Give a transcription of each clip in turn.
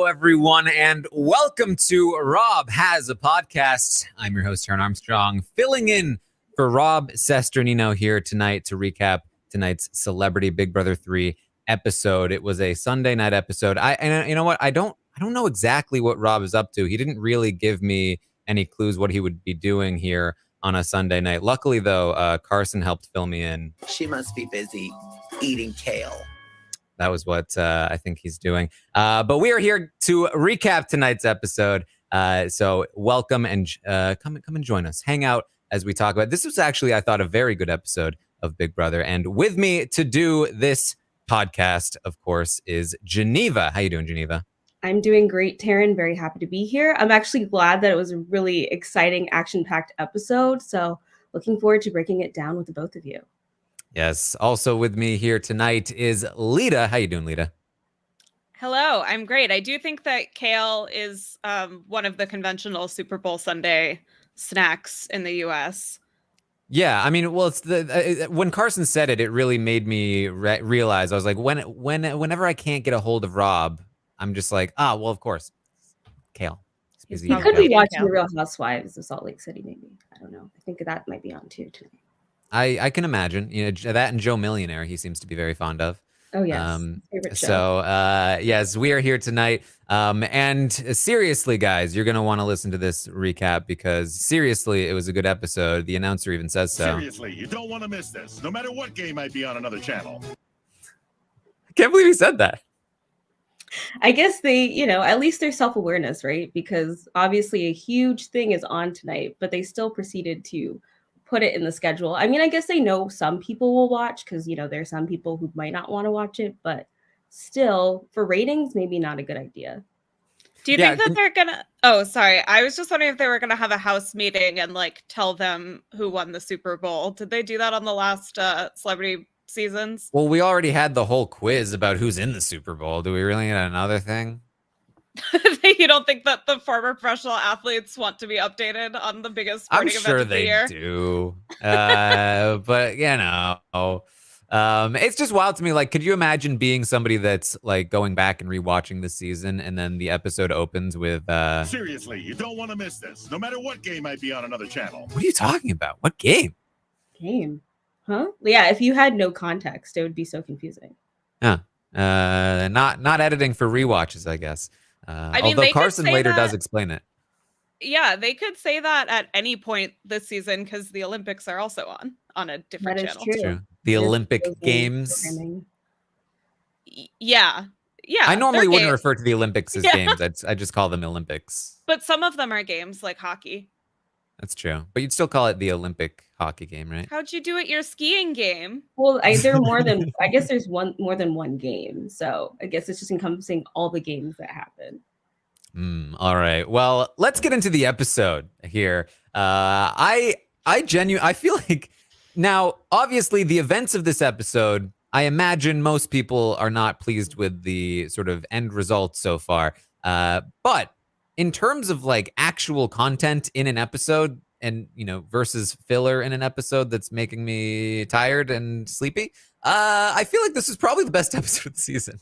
Hello, everyone, and welcome to Rob Has a Podcast. I'm your host, Taran Armstrong, filling in for Rob Sesternino here tonight to recap tonight's Celebrity Big Brother 3 episode. It was a Sunday night episode. And you know what? I don't know exactly what Rob is up to. He didn't really give me any clues what he would be doing here on a Sunday night. Luckily, though, Carson helped fill me in. She must be busy eating kale. That was what I think he's doing. But we are here to recap tonight's episode. So welcome and come and join us. Hang out as we talk about. This was actually, I thought, a very good episode of Big Brother. And with me to do this podcast, of course, is Geneva. How you doing, Geneva? I'm doing great, Taran. Very happy to be here. I'm actually glad that it was a really exciting, action-packed episode. So looking forward to breaking it down with the both of you. Yes. Also with me here tonight is Lita. How you doing, Lita? Hello, I'm great. I do think that kale is one of the conventional Super Bowl Sunday snacks in the U.S. Yeah, I mean, well, it's when Carson said it, it really made me realize. I was like, whenever I can't get a hold of Rob, I'm just like, well, of course, kale. He could be watching The Real Housewives of Salt Lake City, maybe. I don't know. I think that might be on too tonight. I can imagine, that and Joe Millionaire, he seems to be very fond of. Oh, yes. Favorite show. So, yes, we are here tonight. And seriously, guys, you're going to want to listen to this recap because seriously, it was a good episode. The announcer even says so. Seriously, you don't want to miss this, no matter what game might be on another channel. I can't believe he said that. I guess they, at least their self-awareness, right? Because obviously a huge thing is on tonight, but they still proceeded to put it in the schedule. I mean, I guess they know some people will watch because, there's some people who might not want to watch it, but still, for ratings, maybe not a good idea. Do you think that they're gonna... Oh, sorry. I was just wondering if they were gonna have a house meeting and tell them who won the Super Bowl. Did they do that on the last Celebrity seasons? Well, we already had the whole quiz about who's in the Super Bowl. Do we really need another thing? You don't think that the former professional athletes want to be updated on the biggest sporting event of the year? I'm sure they do. But it's just wild to me. Could you imagine being somebody that's going back and rewatching the season and then the episode opens with Seriously, you don't want to miss this, no matter what game might be on another channel. What are you talking about? What game? Game? Huh? Yeah, if you had no context, it would be so confusing. Yeah. Not editing for rewatches, I guess. Although Carson later does explain it. Yeah, they could say that at any point this season because the Olympics are also on a different channel. True. True. The Olympic Games. Yeah. I normally wouldn't refer to the Olympics as games. I just call them Olympics. But some of them are games like hockey. That's true. But you'd still call it the Olympic hockey game, right? How'd you do at your skiing game? Well, I guess there's more than one game. So I guess it's just encompassing all the games that happen. All right. Well, let's get into the episode here. I feel like now, obviously, the events of this episode, I imagine most people are not pleased with the sort of end result so far. But in terms of actual content in an episode and, versus filler in an episode that's making me tired and sleepy, I feel like this is probably the best episode of the season.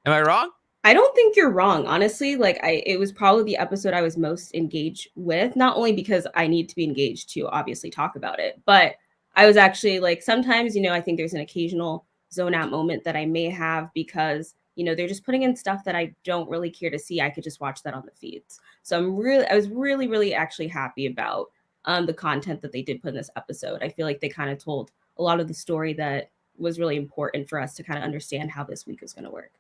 Am I wrong? I don't think you're wrong. Honestly, it was probably the episode I was most engaged with, not only because I need to be engaged to obviously talk about it, but I was actually sometimes, I think there's an occasional zone out moment that I may have because they're just putting in stuff that I don't really care to see. I could just watch that on the feeds. So I was really, really actually happy about the content that they did put in this episode. I feel like they kind of told a lot of the story that was really important for us to kind of understand how this week is going to work.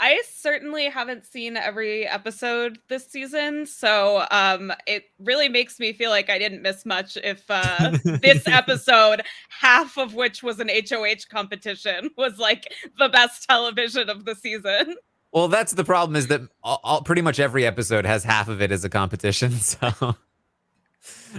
I certainly haven't seen every episode this season, so it really makes me feel like I didn't miss much if this episode, half of which was an HOH competition, was the best television of the season. Well, that's the problem is that pretty much every episode has half of it as a competition, so...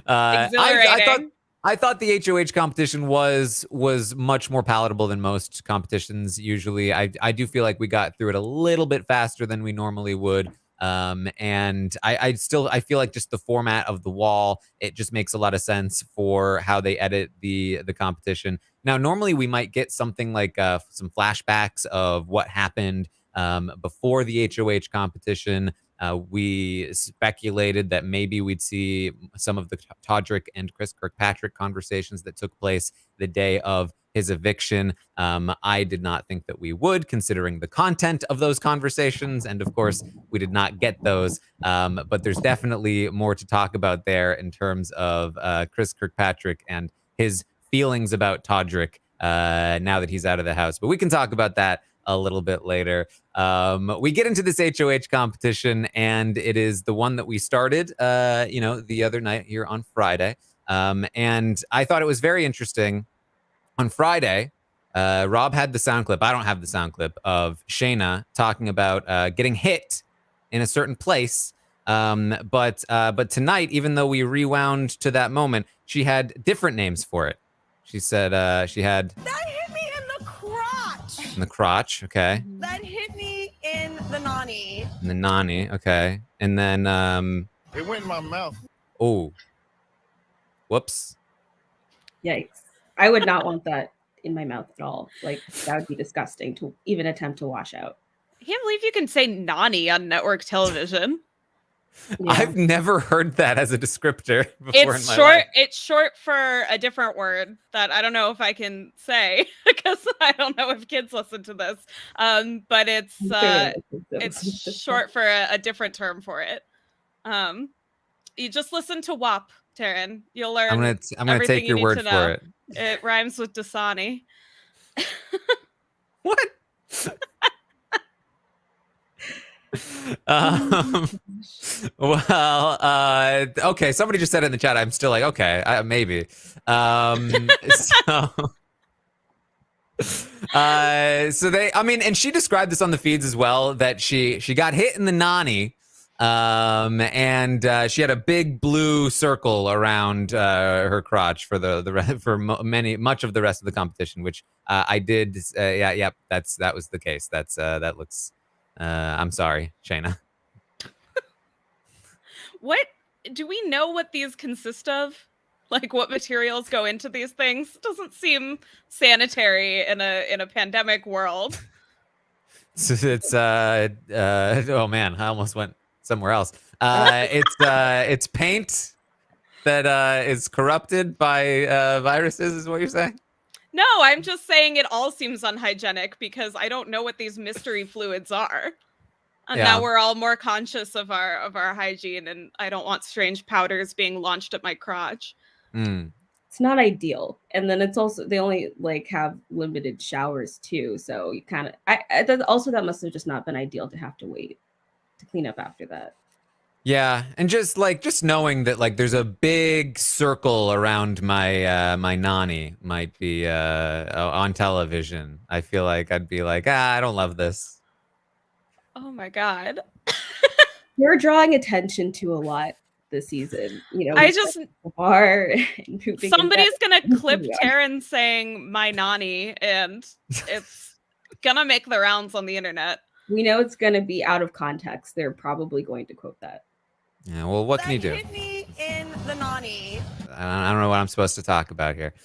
Exhilarating. I thought the HOH competition was much more palatable than most competitions. Usually, I do feel like we got through it a little bit faster than we normally would. And I feel like just the format of the wall, it just makes a lot of sense for how they edit the competition. Now, normally we might get something like some flashbacks of what happened before the HOH competition. We speculated that maybe we'd see some of the Todrick and Chris Kirkpatrick conversations that took place the day of his eviction. I did not think that we would, considering the content of those conversations. And of course, we did not get those. But there's definitely more to talk about there in terms of Chris Kirkpatrick and his feelings about Todrick now that he's out of the house. But we can talk about that a little bit later. We get into this HOH competition, and it is the one that we started, the other night here on Friday. And I thought it was very interesting. On Friday, Rob had the sound clip. I don't have the sound clip of Shayna talking about getting hit in a certain place. But tonight, even though we rewound to that moment, she had different names for it. She said she had That hit me in the crotch. in the crotch, okay. That hit me in the nani. In the nani, okay. And then It went in my mouth. oh, whoops. Yikes. I would not want that in my mouth at all. Like, that would be disgusting to even attempt to wash out. I can't believe you can say nani on network television. Yeah. I've never heard that as a descriptor before in It's my short. life. It's short for a different word that I don't know if I can say because I don't know if kids listen to this. But it's short for a different term for it. You just listen to WAP, Taran. You'll learn. I'm gonna everything take you your need word to for know. it. It rhymes with Dasani. What? Okay, somebody just said it in the chat. I'm still like, okay, maybe. So they, I mean, and she described this on the feeds as well, that she got hit in the nani, and she had a big blue circle around her crotch for much of the rest of the competition, which I did. That was the case. That looks. I'm sorry, Shayna. What do we know what these consist of? Like what materials go into these things? It doesn't seem sanitary in a pandemic world. It's oh man, I almost went somewhere else. It's paint that is corrupted by viruses, is what you're saying? No, I'm just saying it all seems unhygienic because I don't know what these mystery fluids are. And now we're all more conscious of our hygiene, and I don't want strange powders being launched at my crotch. It's not ideal. And then it's also, they only like have limited showers too. So you kind of, that must have just not been ideal to have to wait to clean up after that. Yeah, and just knowing that like there's a big circle around my my nani might be on television. I feel like I'd be like, I don't love this. Oh my god. You're drawing attention to a lot this season. You know, I just bar and pooping. Somebody's gonna clip Taran saying my nani, and it's gonna make the rounds on the internet. We know it's gonna be out of context. They're probably going to quote that. Yeah, well, what can you do? That hit me in the nani. I don't know what I'm supposed to talk about here.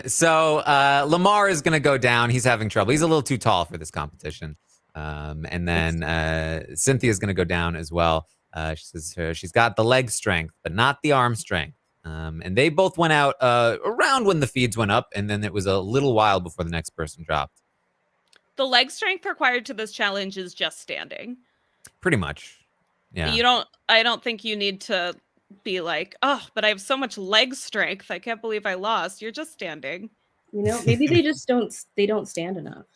So Lamar is going to go down. He's having trouble. He's a little too tall for this competition. And then Cynthia's going to go down as well. She says she's got the leg strength, but not the arm strength. And they both went out around when the feeds went up, and then it was a little while before the next person dropped. The leg strength required to this challenge is just standing. Pretty much. Yeah. I don't think you need to be like, oh, but I have so much leg strength. I can't believe I lost. You're just standing. You know, maybe they just don't stand enough.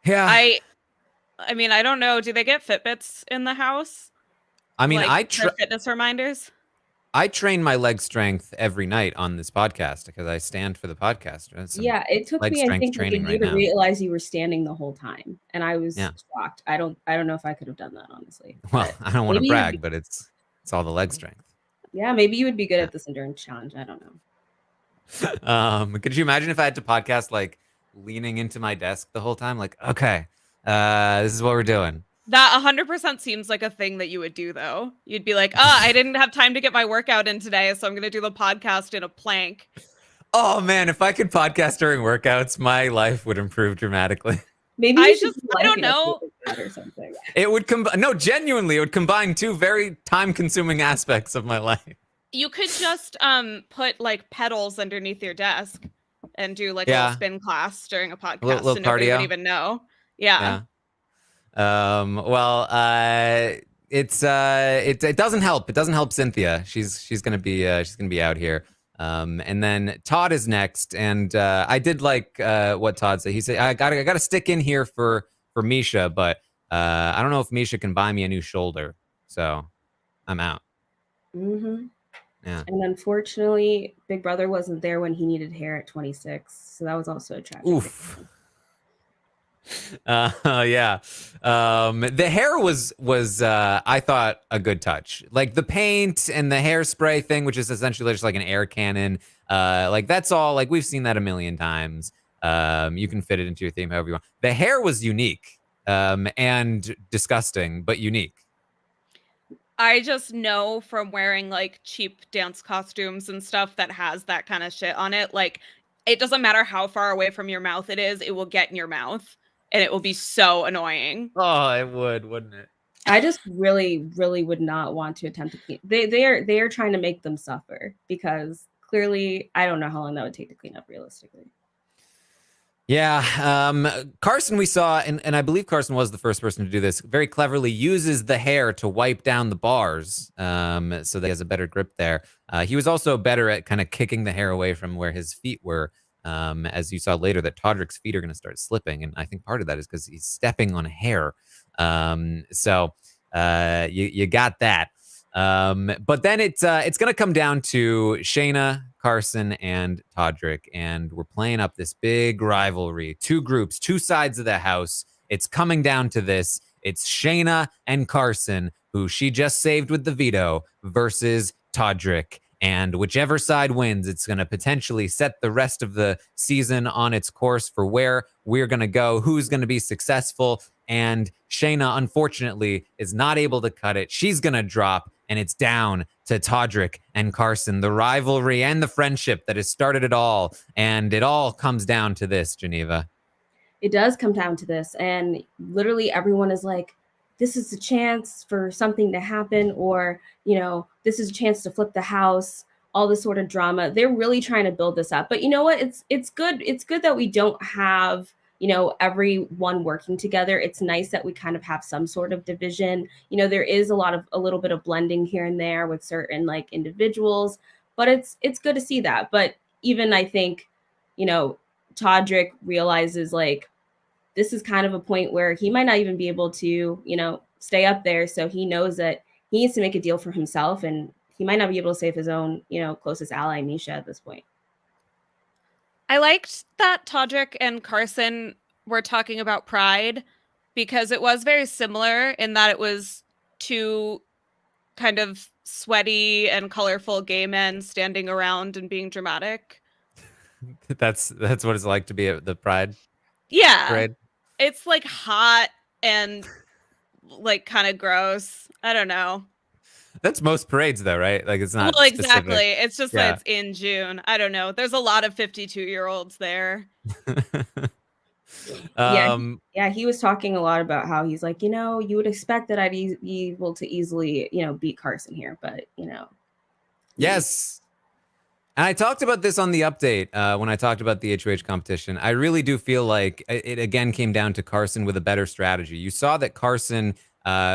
Yeah. I mean, I don't know. Do they get Fitbits in the house? I mean, like, fitness reminders. I train my leg strength every night on this podcast because I stand for the podcast. Yeah, it took me, I think, a year to realize you were standing the whole time, and I was shocked. I don't know if I could have done that, honestly. Well, I don't want to brag, but it's all the leg strength. Yeah, maybe you would be good at this endurance challenge. I don't know. Could you imagine if I had to podcast like leaning into my desk the whole time? Like, okay, this is what we're doing. That 100% seems like a thing that you would do, though. You'd be like, I didn't have time to get my workout in today, so I'm going to do the podcast in a plank. Oh, man, if I could podcast during workouts, my life would improve dramatically. Maybe I you should just, do I life don't know. like that or something. It would genuinely, it would combine two very time-consuming aspects of my life. You could just put like pedals underneath your desk and do like a little Yeah, spin class during a a little, podcast little and nobody would cardio. even know. Yeah. Well, it doesn't help. It doesn't help Cynthia. She's gonna be out here. And then Todd is next, and I did like what Todd said. He said I gotta stick in here for Misha, but I don't know if Misha can buy me a new shoulder, so I'm out. Mm-hmm. Yeah. And unfortunately, Big Brother wasn't there when he needed hair at 26, so that was also a tragic. Oof. Yeah. The hair was I thought a good touch. Like the paint and the hairspray thing, which is essentially just like an air cannon. Like that's all. Like we've seen that a million times. You can fit it into your theme however you want. The hair was unique, and disgusting, but unique. I just know from wearing like cheap dance costumes and stuff that has that kind of shit on it. Like it doesn't matter how far away from your mouth it is, it will get in your mouth and it will be so annoying. Oh, it would, wouldn't it? I just really, really would not want to attempt to clean. They are trying to make them suffer because clearly I don't know how long that would take to clean up realistically. Yeah, Carson we saw, and I believe Carson was the first person to do this, very cleverly uses the hair to wipe down the bars so that he has a better grip there. He was also better at kind of kicking the hair away from where his feet were, as you saw later that Todrick's feet are going to start slipping, and I think part of that is because he's stepping on hair. So you got that. But then it's going to come down to Shayna, Carson, and Todrick, and we're playing up this big rivalry. Two groups, two sides of the house. It's coming down to this. It's Shayna and Carson, who she just saved with the veto, versus Todrick. And whichever side wins, it's going to potentially set the rest of the season on its course for where we're going to go, who's going to be successful. And Shayna, unfortunately, is not able to cut it. She's going to drop, and it's down to Todrick and Carson, the rivalry and the friendship that has started it all. And it all comes down to this, Geneva. It does come down to this. And literally everyone is like, this is a chance for something to happen, or, you know, this is a chance to flip the house, all this sort of drama. They're really trying to build this up. But you know what? It's good. It's good that we don't have, you know, everyone working together. It's nice that we kind of have some sort of division. You know, there is a little bit of blending here and there with certain like individuals, but it's good to see that. But even I think, you know, Todrick realizes like this is kind of a point where he might not even be able to, you know, stay up there. So he knows that he needs to make a deal for himself, and he might not be able to save his own, you know, closest ally, Misha, at this point. I liked that Todrick and Carson were talking about pride because it was very similar in that it was two kind of sweaty and colorful gay men standing around and being dramatic. That's what it's like to be at the Pride Yeah. parade. It's like hot and like kind of gross. I don't know. That's most parades, though, right? Like it's not. Well, specific. exactly. It's just that it's in June. I don't know. There's a lot of 52-year-olds there. Yeah, he was talking a lot about how he's like, you know, you would expect that I'd be able to easily, you know, beat Carson here, but you know. Yes. And I talked about this on the update when I talked about the HOH competition. I really do feel like it again came down to Carson with a better strategy. You saw that Carson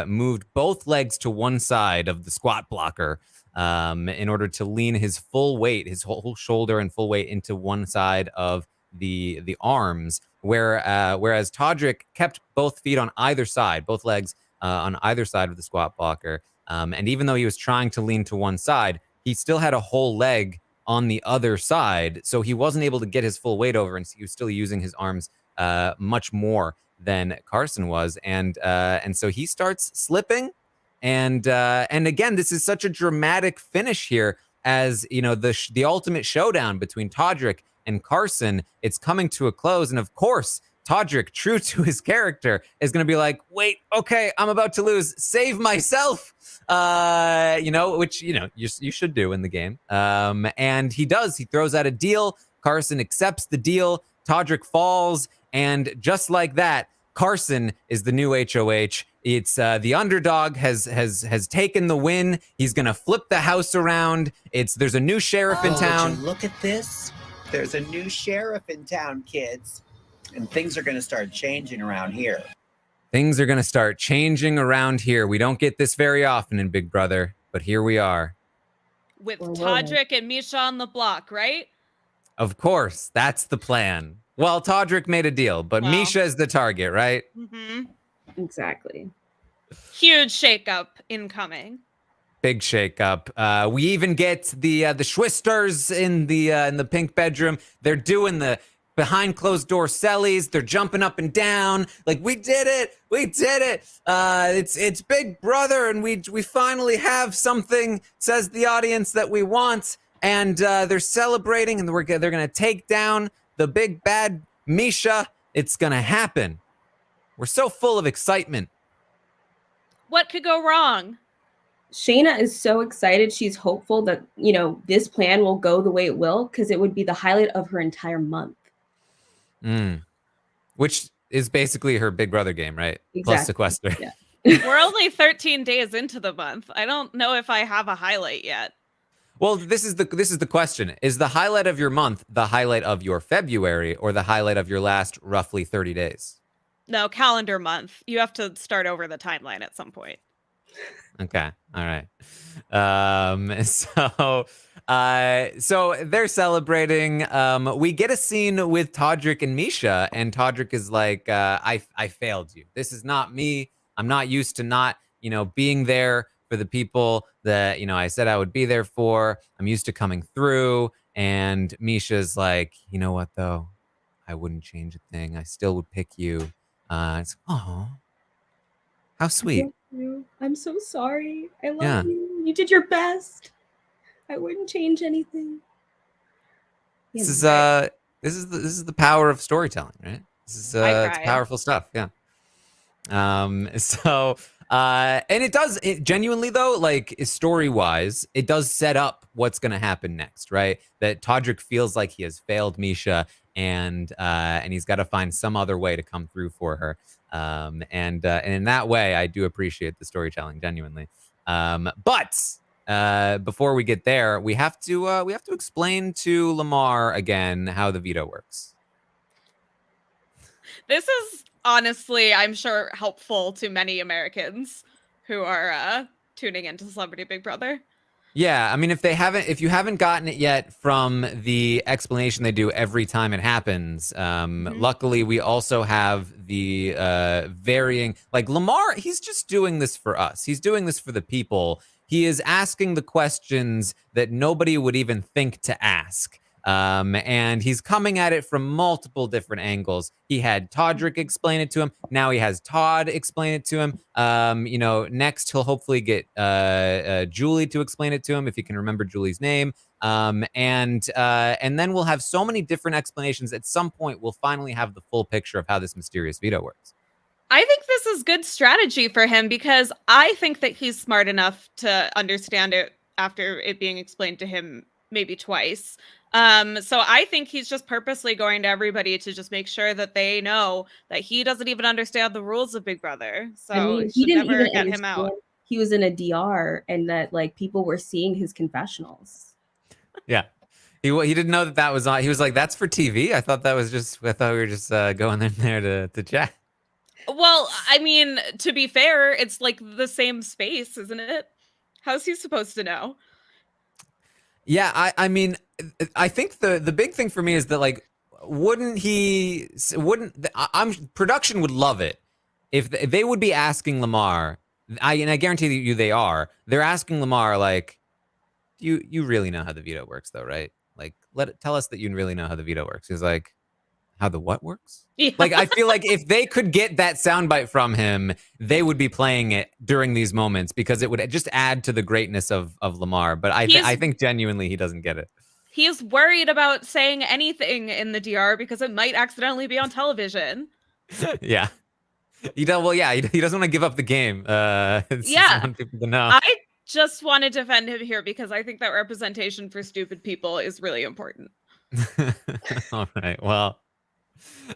moved both legs to one side of the squat blocker in order to lean his full weight, his whole shoulder and full weight into one side of the arms, whereas Todrick kept both feet on either side, both legs on either side of the squat blocker. And even though he was trying to lean to one side, he still had a whole leg on the other side, so he wasn't able to get his full weight over, and he was still using his arms much more than Carson was, and so he starts slipping, and again, this is such a dramatic finish here, as you know, the ultimate showdown between Todrick and Carson. It's coming to a close, and of course, Todrick, true to his character, is going to be like, wait, okay, I'm about to lose, save myself. You know, which, you know, you should do in the game. And he does. He throws out a deal. Carson accepts the deal. Todrick falls, and just like that, Carson is the new HOH. It's the underdog has taken the win. He's gonna flip the house around. There's a new sheriff in town. Would you look at this? There's a new sheriff in town, kids. And things are going to start changing around here. Things are gonna start changing around here. We don't get this very often in Big Brother, but here we are. With Whoa. Todrick and Misha on the block, right? Of course, that's the plan. Well, Todrick made a deal, but Well. Misha is the target, right? Mm-hmm. Exactly. Huge shakeup incoming. Big shakeup. We even get the Schwisters in the pink bedroom. They're doing the behind closed door sellies. They're jumping up and down like, we did it, we did it. It's Big Brother, and we finally have something, says the audience, that we want. And they're celebrating, and they're gonna take down the big bad Misha. It's gonna happen. We're so full of excitement. What could go wrong? Shayna is so excited. She's hopeful that, this plan will go the way it will, because it would be the highlight of her entire month. Which is basically her Big Brother game, right? Plus sequester. Yeah. We're only 13 days into the month. I don't know if I have a highlight yet. Well, this is the question. Is the highlight of your month the highlight of your February, or the highlight of your last roughly 30 days? No, calendar month. You have to start over the timeline at some point. Okay. All right. So they're celebrating. We get a scene with Todrick and Misha, and Todrick is like, I failed you. This is not me. I'm not used to not, being there for the people that, I said I would be there for. I'm used to coming through. And Misha's like, you know what, though? I wouldn't change a thing. I still would pick you. It's, oh, how sweet. I'm so sorry. I love you. You did your best. I wouldn't change anything. This is the power of storytelling, right? This is it's powerful stuff. Yeah. And it genuinely, though, like, story wise, it does set up what's going to happen next, right? That Todrick feels like he has failed Misha, and he's got to find some other way to come through for her. And in that way, I do appreciate the storytelling, genuinely. But before we get there, we have to explain to Lamar again how the veto works. This is honestly, I'm sure, helpful to many Americans who are tuning into Celebrity Big Brother. Yeah, I mean, if you haven't gotten it yet from the explanation they do every time it happens, luckily we also have the varying, like, Lamar, he's just doing this for us. He's doing this for the people. He is asking the questions that nobody would even think to ask. And he's coming at it from multiple different angles. He had Todrick explain it to him. Now he has Todd explain it to him. Next he'll hopefully get Julie to explain it to him, if he can remember Julie's name. And then we'll have so many different explanations. At some point, we'll finally have the full picture of how this mysterious veto works. I think this is good strategy for him, because I think that he's smart enough to understand it after it being explained to him maybe twice. So I think he's just purposely going to everybody to just make sure that they know that he doesn't even understand the rules of Big Brother. So he didn't never even get him out. He was in a DR, and that, like, people were seeing his confessionals. Yeah. He didn't know that was on. He was like, that's for TV? I thought we were just going in there to chat. Well, I mean, to be fair, it's like the same space, isn't it? How's he supposed to know? Yeah, I mean, I think the big thing for me is that, like, production would love it if they would be asking Lamar, and I guarantee you they're asking Lamar, like, you really know how the veto works, though, right? Like, tell us that you really know how the veto works. He's like, how the what works? Yeah. Like, I feel like if they could get that soundbite from him, they would be playing it during these moments, because it would just add to the greatness of Lamar. But I think genuinely he doesn't get it. He's worried about saying anything in the DR because it might accidentally be on television. Yeah. He doesn't want to give up the game. Yeah. Want people to know. I just want to defend him here because I think that representation for stupid people is really important. All right. Well,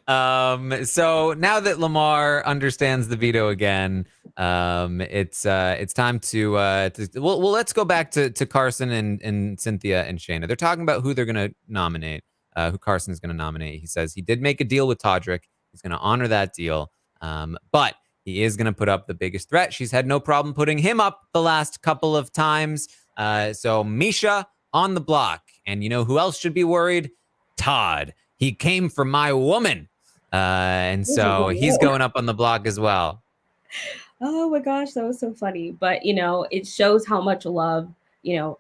So now that Lamar understands the veto again, it's time to well, let's go back to Carson and Cynthia and Shayna. They're talking about who they're gonna nominate, who Carson's gonna nominate. He says he did make a deal with Todrick. He's gonna honor that deal, but he is gonna put up the biggest threat. She's had no problem putting him up the last couple of times. So Misha on the block, and you know who else should be worried? Todd. He came for my woman. And so he's going up on the block as well. Oh my gosh, that was so funny. But, you know, it shows how much love, you know,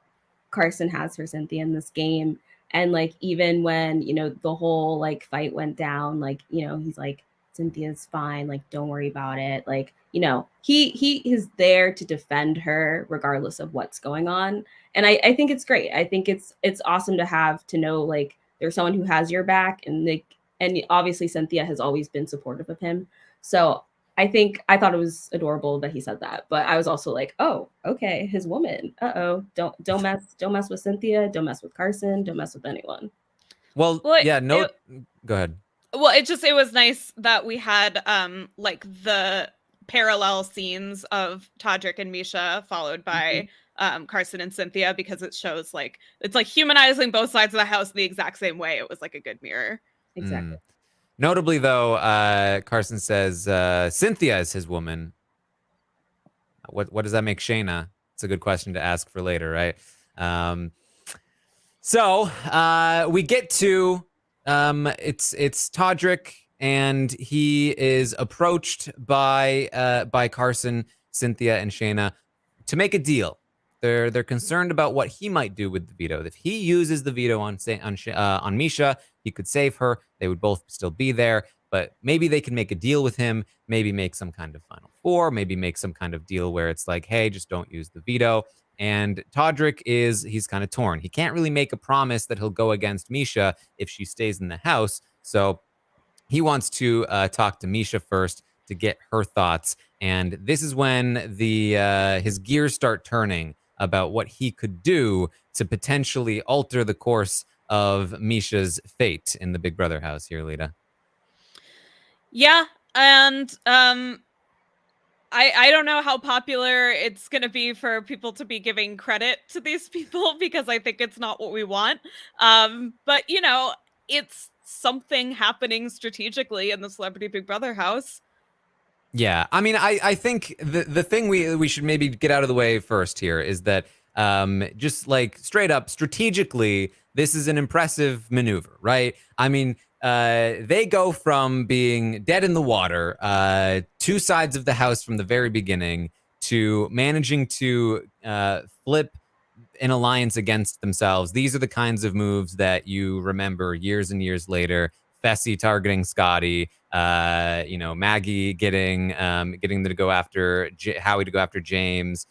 Carson has for Cynthia in this game. And like, even when, you know, the whole like fight went down, like, you know, he's like, Cynthia's fine. Like, don't worry about it. Like, you know, he is there to defend her regardless of what's going on. And I think it's great. I think it's awesome to have to know like there's someone who has your back, and like, and obviously Cynthia has always been supportive of him. So I thought it was adorable that he said that, but I was also like, oh, okay, his woman. Don't mess with Cynthia. Don't mess with Carson. Don't mess with anyone. Well yeah, no. Go ahead. Well, it was nice that we had like the parallel scenes of Todrick and Misha followed by Carson and Cynthia, because it shows like it's like humanizing both sides of the house in the exact same way. It was like a good mirror. Exactly. Notably, though, Carson says Cynthia is his woman. What does that make Shayna? It's a good question to ask for later, right? So we get to it's Todrick, and he is approached by Carson, Cynthia, and Shayna to make a deal. They're concerned about what he might do with the veto. If he uses the veto on Misha, he could save her. They would both still be there, but maybe they can make a deal with him. Maybe make some kind of Final Four. Maybe make some kind of deal where it's like, hey, just don't use the veto. And Todrick he's kind of torn. He can't really make a promise that he'll go against Misha if she stays in the house. So he wants to talk to Misha first to get her thoughts. And this is when his gears start turning about what he could do to potentially alter the course of Misha's fate in the Big Brother house here, Lita. Yeah, and I don't know how popular it's going to be for people to be giving credit to these people, because I think it's not what we want. But, you know, it's something happening strategically in the Celebrity Big Brother house. Yeah, I mean, I think the thing we should maybe get out of the way first here is that just like straight up strategically, this is an impressive maneuver, right? I mean, they go from being dead in the water, two sides of the house from the very beginning, to managing to flip an alliance against themselves. These are the kinds of moves that you remember years and years later. Fessy targeting Scotty, Maggie getting them to go after Howie to go after James,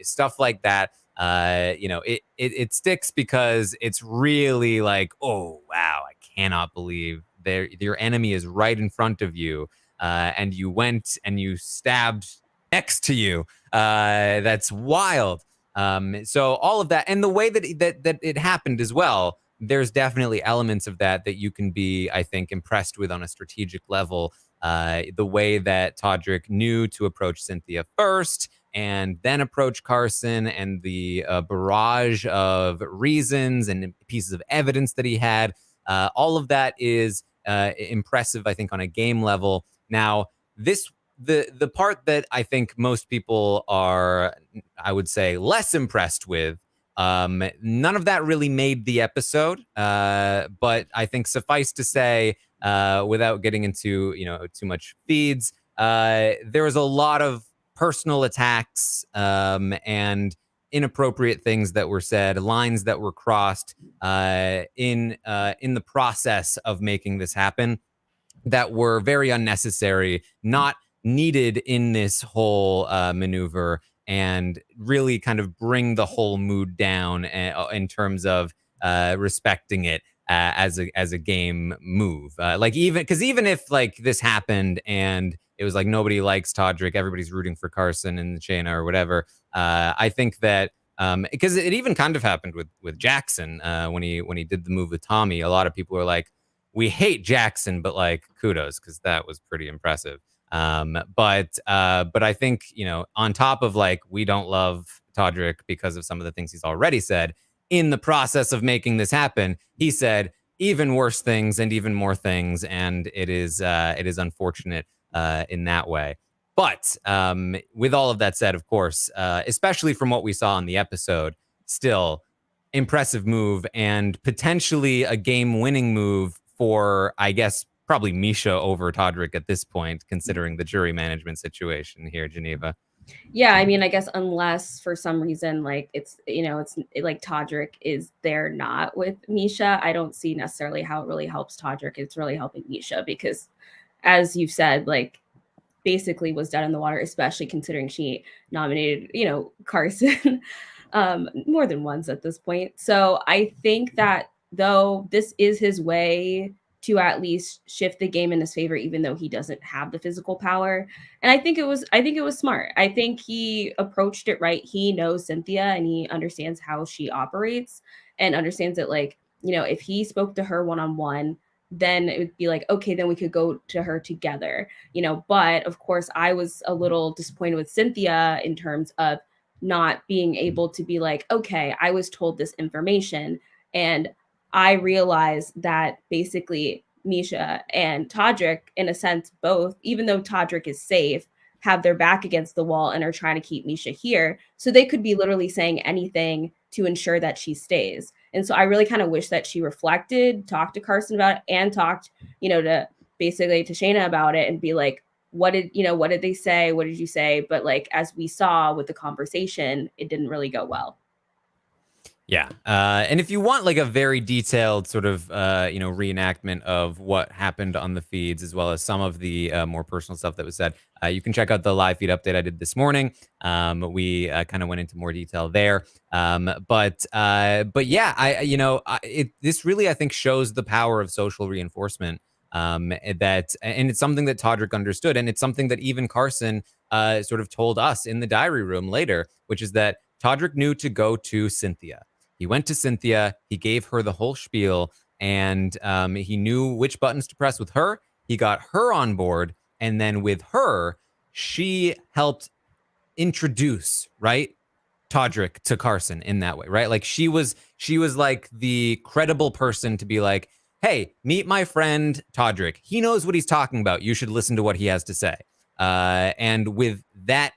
stuff like that. It sticks because it's really like, oh wow, I cannot believe your enemy is right in front of you, and you went and you stabbed next to you. That's wild. So all of that, and the way that it happened as well. There's definitely elements of that you can be, I think, impressed with on a strategic level. The way that Todrick knew to approach Cynthia first and then approach Carson, and the barrage of reasons and pieces of evidence that he had. All of that is impressive, I think, on a game level. Now, the part that I think most people are, I would say, less impressed with, none of that really made the episode, but I think suffice to say, without getting into too much feeds, there was a lot of personal attacks and inappropriate things that were said, lines that were crossed in the process of making this happen, that were very unnecessary, not needed in this whole maneuver, and really kind of bring the whole mood down in terms of respecting it as a game move. Even if like this happened and it was like nobody likes Todrick, everybody's rooting for Carson and Shayna or whatever. I think that because it even kind of happened with Jackson when he did the move with Tommy. A lot of people were like, we hate Jackson, but like kudos, because that was pretty impressive. But I think, on top of like, we don't love Todrick because of some of the things he's already said, in the process of making this happen, he said even worse things and even more things. And it is unfortunate in that way. But with all of that said, of course, especially from what we saw in the episode, still impressive move and potentially a game-winning move for, I guess, probably Misha over Todrick at this point, considering the jury management situation here, Geneva. Yeah, I mean, I guess unless for some reason, like it's like Todrick is there not with Misha, I don't see necessarily how it really helps Todrick. It's really helping Misha because, as you've said, like basically was dead in the water, especially considering she nominated, Carson more than once at this point. So I think that though this is his way to at least shift the game in his favor, even though he doesn't have the physical power. And I think it was smart. I think he approached it right. He knows Cynthia and he understands how she operates and understands that, like, if he spoke to her one-on-one, then it would be like, okay, then we could go to her together, but of course I was a little disappointed with Cynthia in terms of not being able to be like, okay, I was told this information and I realized that basically Misha and Todrick, in a sense, both, even though Todrick is safe, have their back against the wall and are trying to keep Misha here. So they could be literally saying anything to ensure that she stays. And so I really kind of wish that she reflected, talked to Carson about it, and talked, to basically to Shayna about it and be like, what did they say? What did you say? But like, as we saw with the conversation, it didn't really go well. Yeah. And if you want like a very detailed sort of, reenactment of what happened on the feeds, as well as some of the more personal stuff that was said, you can check out the live feed update I did this morning. We kind of went into more detail there. But yeah, this really, I think, shows the power of social reinforcement. And it's something that Todrick understood. And it's something that even Carson sort of told us in the diary room later, which is that Todrick knew to go to Cynthia. He went to Cynthia, he gave her the whole spiel, and he knew which buttons to press with her. He got her on board, and then with her, she helped introduce, right, Todrick to Carson in that way, right? Like she was like the credible person to be like, hey, meet my friend Todrick. He knows what he's talking about. You should listen to what he has to say. And with that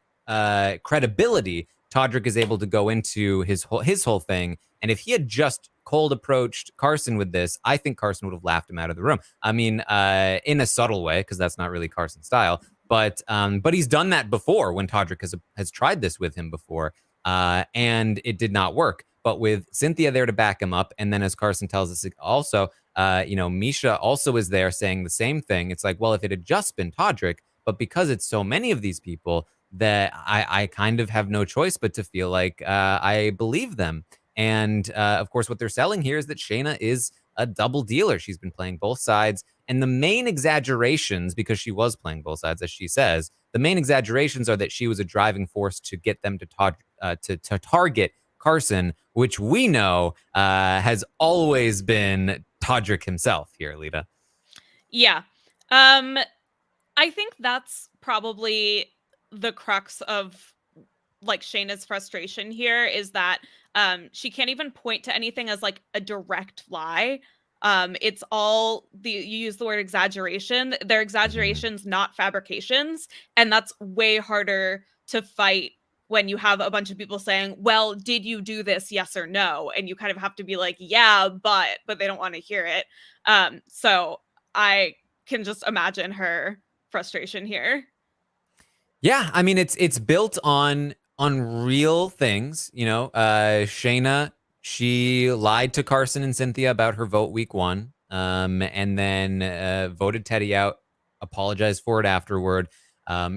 credibility, Todrick is able to go into his whole thing. And if he had just cold approached Carson with this, I think Carson would have laughed him out of the room. I mean, in a subtle way, because that's not really Carson's style. But he's done that before when Todrick has tried this with him before, and it did not work. But with Cynthia there to back him up, and then as Carson tells us also, Misha also is there saying the same thing. It's like, well, if it had just been Todrick, but because it's so many of these people, that I kind of have no choice but to feel like I believe them. And of course, what they're selling here is that Shayna is a double dealer. She's been playing both sides. And the main exaggerations, because she was playing both sides, as she says, the main exaggerations are that she was a driving force to get them to target Carson, which we know has always been Todrick himself here, Lita. Yeah. I think that's probably the crux of like Shayna's frustration here is that she can't even point to anything as like a direct lie. It's all you use the word exaggeration. They're exaggerations, not fabrications. And that's way harder to fight when you have a bunch of people saying, well, did you do this? Yes or no? And you kind of have to be like, yeah, but they don't want to hear it. So I can just imagine her frustration here. Yeah, I mean it's built on real things, Shayna, she lied to Carson and Cynthia about her vote week 1, and then voted Teddy out, apologized for it afterward.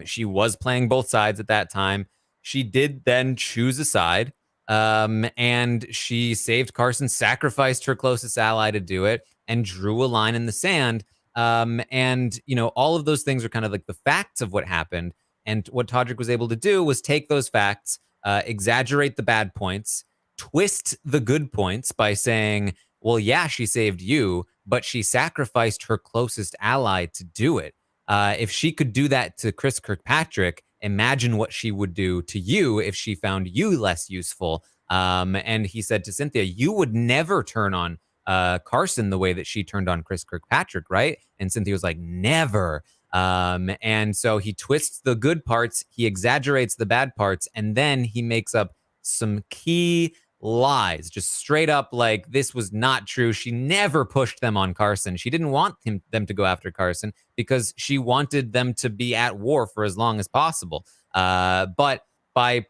She was playing both sides at that time. She did then choose a side, and she saved Carson, sacrificed her closest ally to do it, and drew a line in the sand. And all of those things are kind of like the facts of what happened. And what Todrick was able to do was take those facts, exaggerate the bad points, twist the good points by saying, well, yeah, she saved you, but she sacrificed her closest ally to do it. If she could do that to Chris Kirkpatrick, imagine what she would do to you if she found you less useful. And he said to Cynthia, you would never turn on Carson the way that she turned on Chris Kirkpatrick, right? And Cynthia was like, never. And so he twists the good parts, he exaggerates the bad parts, and then he makes up some key lies, just straight up like this was not true. She never pushed them on Carson. She didn't want them to go after Carson because she wanted them to be at war for as long as possible. But by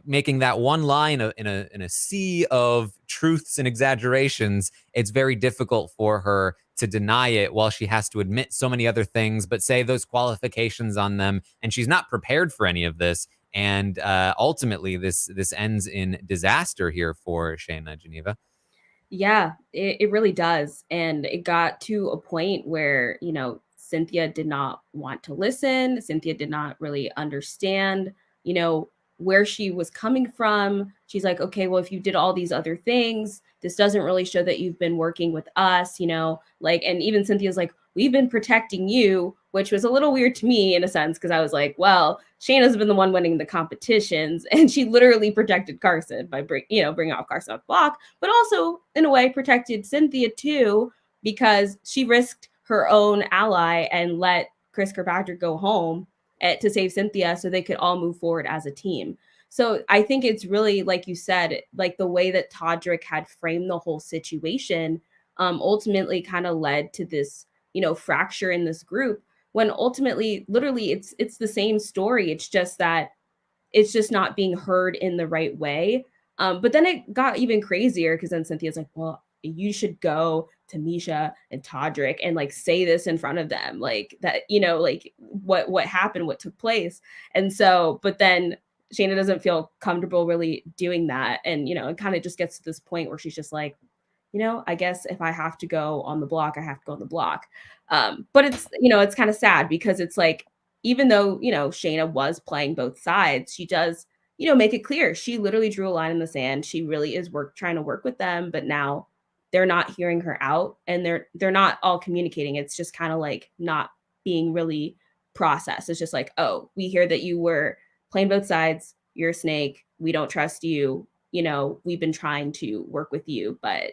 making that one lie in a sea of truths and exaggerations, it's very difficult for her to deny it while she has to admit so many other things, but say those qualifications on them. And she's not prepared for any of this. And ultimately, this ends in disaster here for Shayna, Geneva. Yeah, it really does. And it got to a point where, Cynthia did not want to listen. Cynthia did not really understand, where she was coming from. She's like, okay, well, if you did all these other things, this doesn't really show that you've been working with us, and even Cynthia's like, we've been protecting you, which was a little weird to me in a sense, because I was like, well, Shayna's been the one winning the competitions, and she literally protected Carson by bringing off Carson off the block, but also in a way protected Cynthia too, because she risked her own ally and let Chris Kirkpatrick go home to save Cynthia so they could all move forward as a team. So I think it's really, like you said, like the way that Todrick had framed the whole situation ultimately kind of led to this, fracture in this group, when ultimately, literally, it's the same story. It's just that it's just not being heard in the right way. But then it got even crazier because then Cynthia's like, well, you should go to Misha and Todrick and like say this in front of them, like that, like what happened, what took place. And so, but then Shayna doesn't feel comfortable really doing that. And, it kind of just gets to this point where she's just like, I guess if I have to go on the block, I have to go on the block. But it's, it's kind of sad because it's like, even though, Shayna was playing both sides, she does, make it clear. She literally drew a line in the sand. She really is trying to work with them, but now they're not hearing her out and they're not all communicating. It's just kind of like not being really processed. It's just like, oh, we hear that you were playing both sides. You're a snake. We don't trust you. We've been trying to work with you, but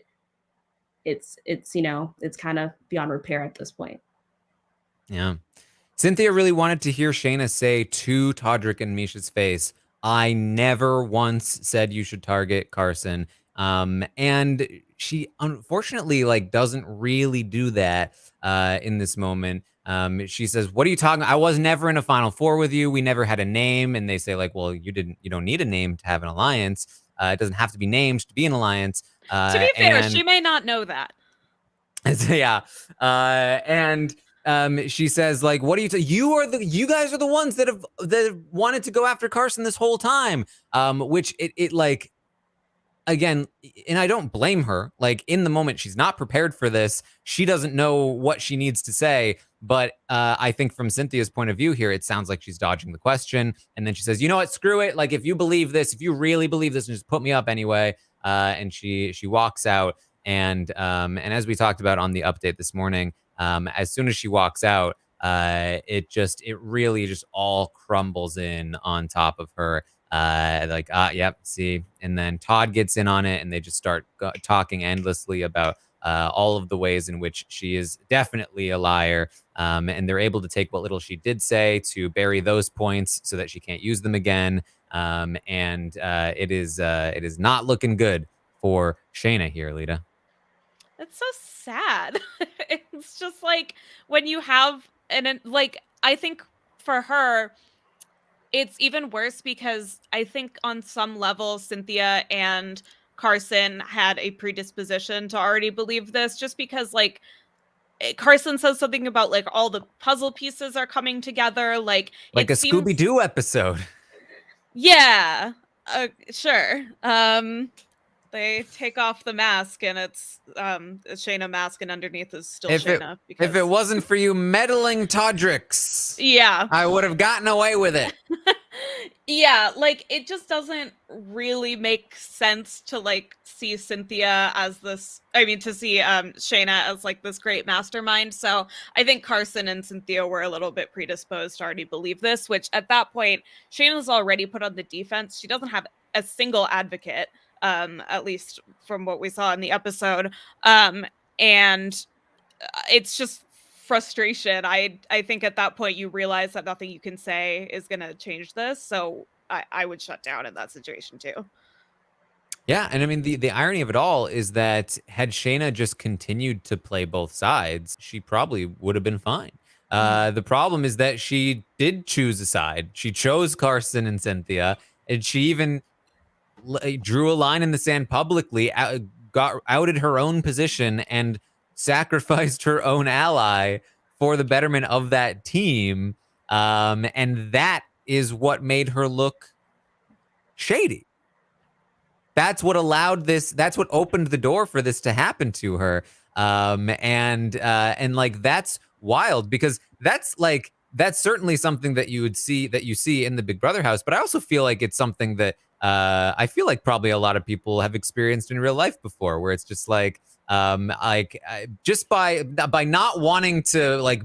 it's kind of beyond repair at this point. Yeah. Cynthia really wanted to hear Shayna say to Todrick and Misha's face, I never once said you should target Carson. And she unfortunately doesn't really do that in this moment. She says, what are you talking? I was never in a Final Four with you. We never had a name. And they say well, you don't need a name to have an alliance. It doesn't have to be named to be an alliance. To be fair, she may not know that. Yeah. And she says, what are you guys are the ones that have wanted to go after Carson this whole time. Which it again, and I don't blame her. In the moment, she's not prepared for this. She doesn't know what she needs to say. But I think from Cynthia's point of view here, it sounds like she's dodging the question. And then she says, you know what, screw it. If you believe this, if you really believe this, just put me up anyway. And she walks out. And as we talked about on the update this morning, as soon as she walks out, it really just all crumbles in on top of her. Yep, see. And then Todd gets in on it and they just start talking endlessly about all of the ways in which she is definitely a liar. And they're able to take what little she did say to bury those points so that she can't use them again. And it is not looking good for Shayna here, Lita. It's so sad. It's just when you have I think for her, it's even worse because I think on some level, Cynthia and Carson had a predisposition to already believe this, just because Carson says something about all the puzzle pieces are coming together. Like a Scooby-Doo episode. Yeah, sure. They take off the mask and it's a Shayna mask and underneath is still If Shayna. if it wasn't for you meddling Todricks, Yeah. I would have gotten away with it. Yeah, like it just doesn't really make sense to like see Cynthia as this, I mean to see Shayna as like this great mastermind. So I think Carson and Cynthia were a little bit predisposed to already believe this, which at that point Shayna's already put on the defense. She doesn't have a single advocate, at least from what we saw in the episode. And it's just frustration. I think at that point you realize that nothing you can say is going to change this. So I would shut down in that situation too. Yeah, and I mean the irony of it all is that had Shayna just continued to play both sides, she probably would have been fine. The problem is that she did choose a side. She chose Carson and Cynthia, and she even drew a line in the sand publicly, outed her own position, and sacrificed her own ally for the betterment of that team. And that is what made her look shady. That's what allowed this. That's what opened the door for this to happen to her. And like that's wild because that's certainly something that you see in the Big Brother house. But I also feel like it's something that I feel like probably a lot of people have experienced in real life before, where it's just just by not wanting to like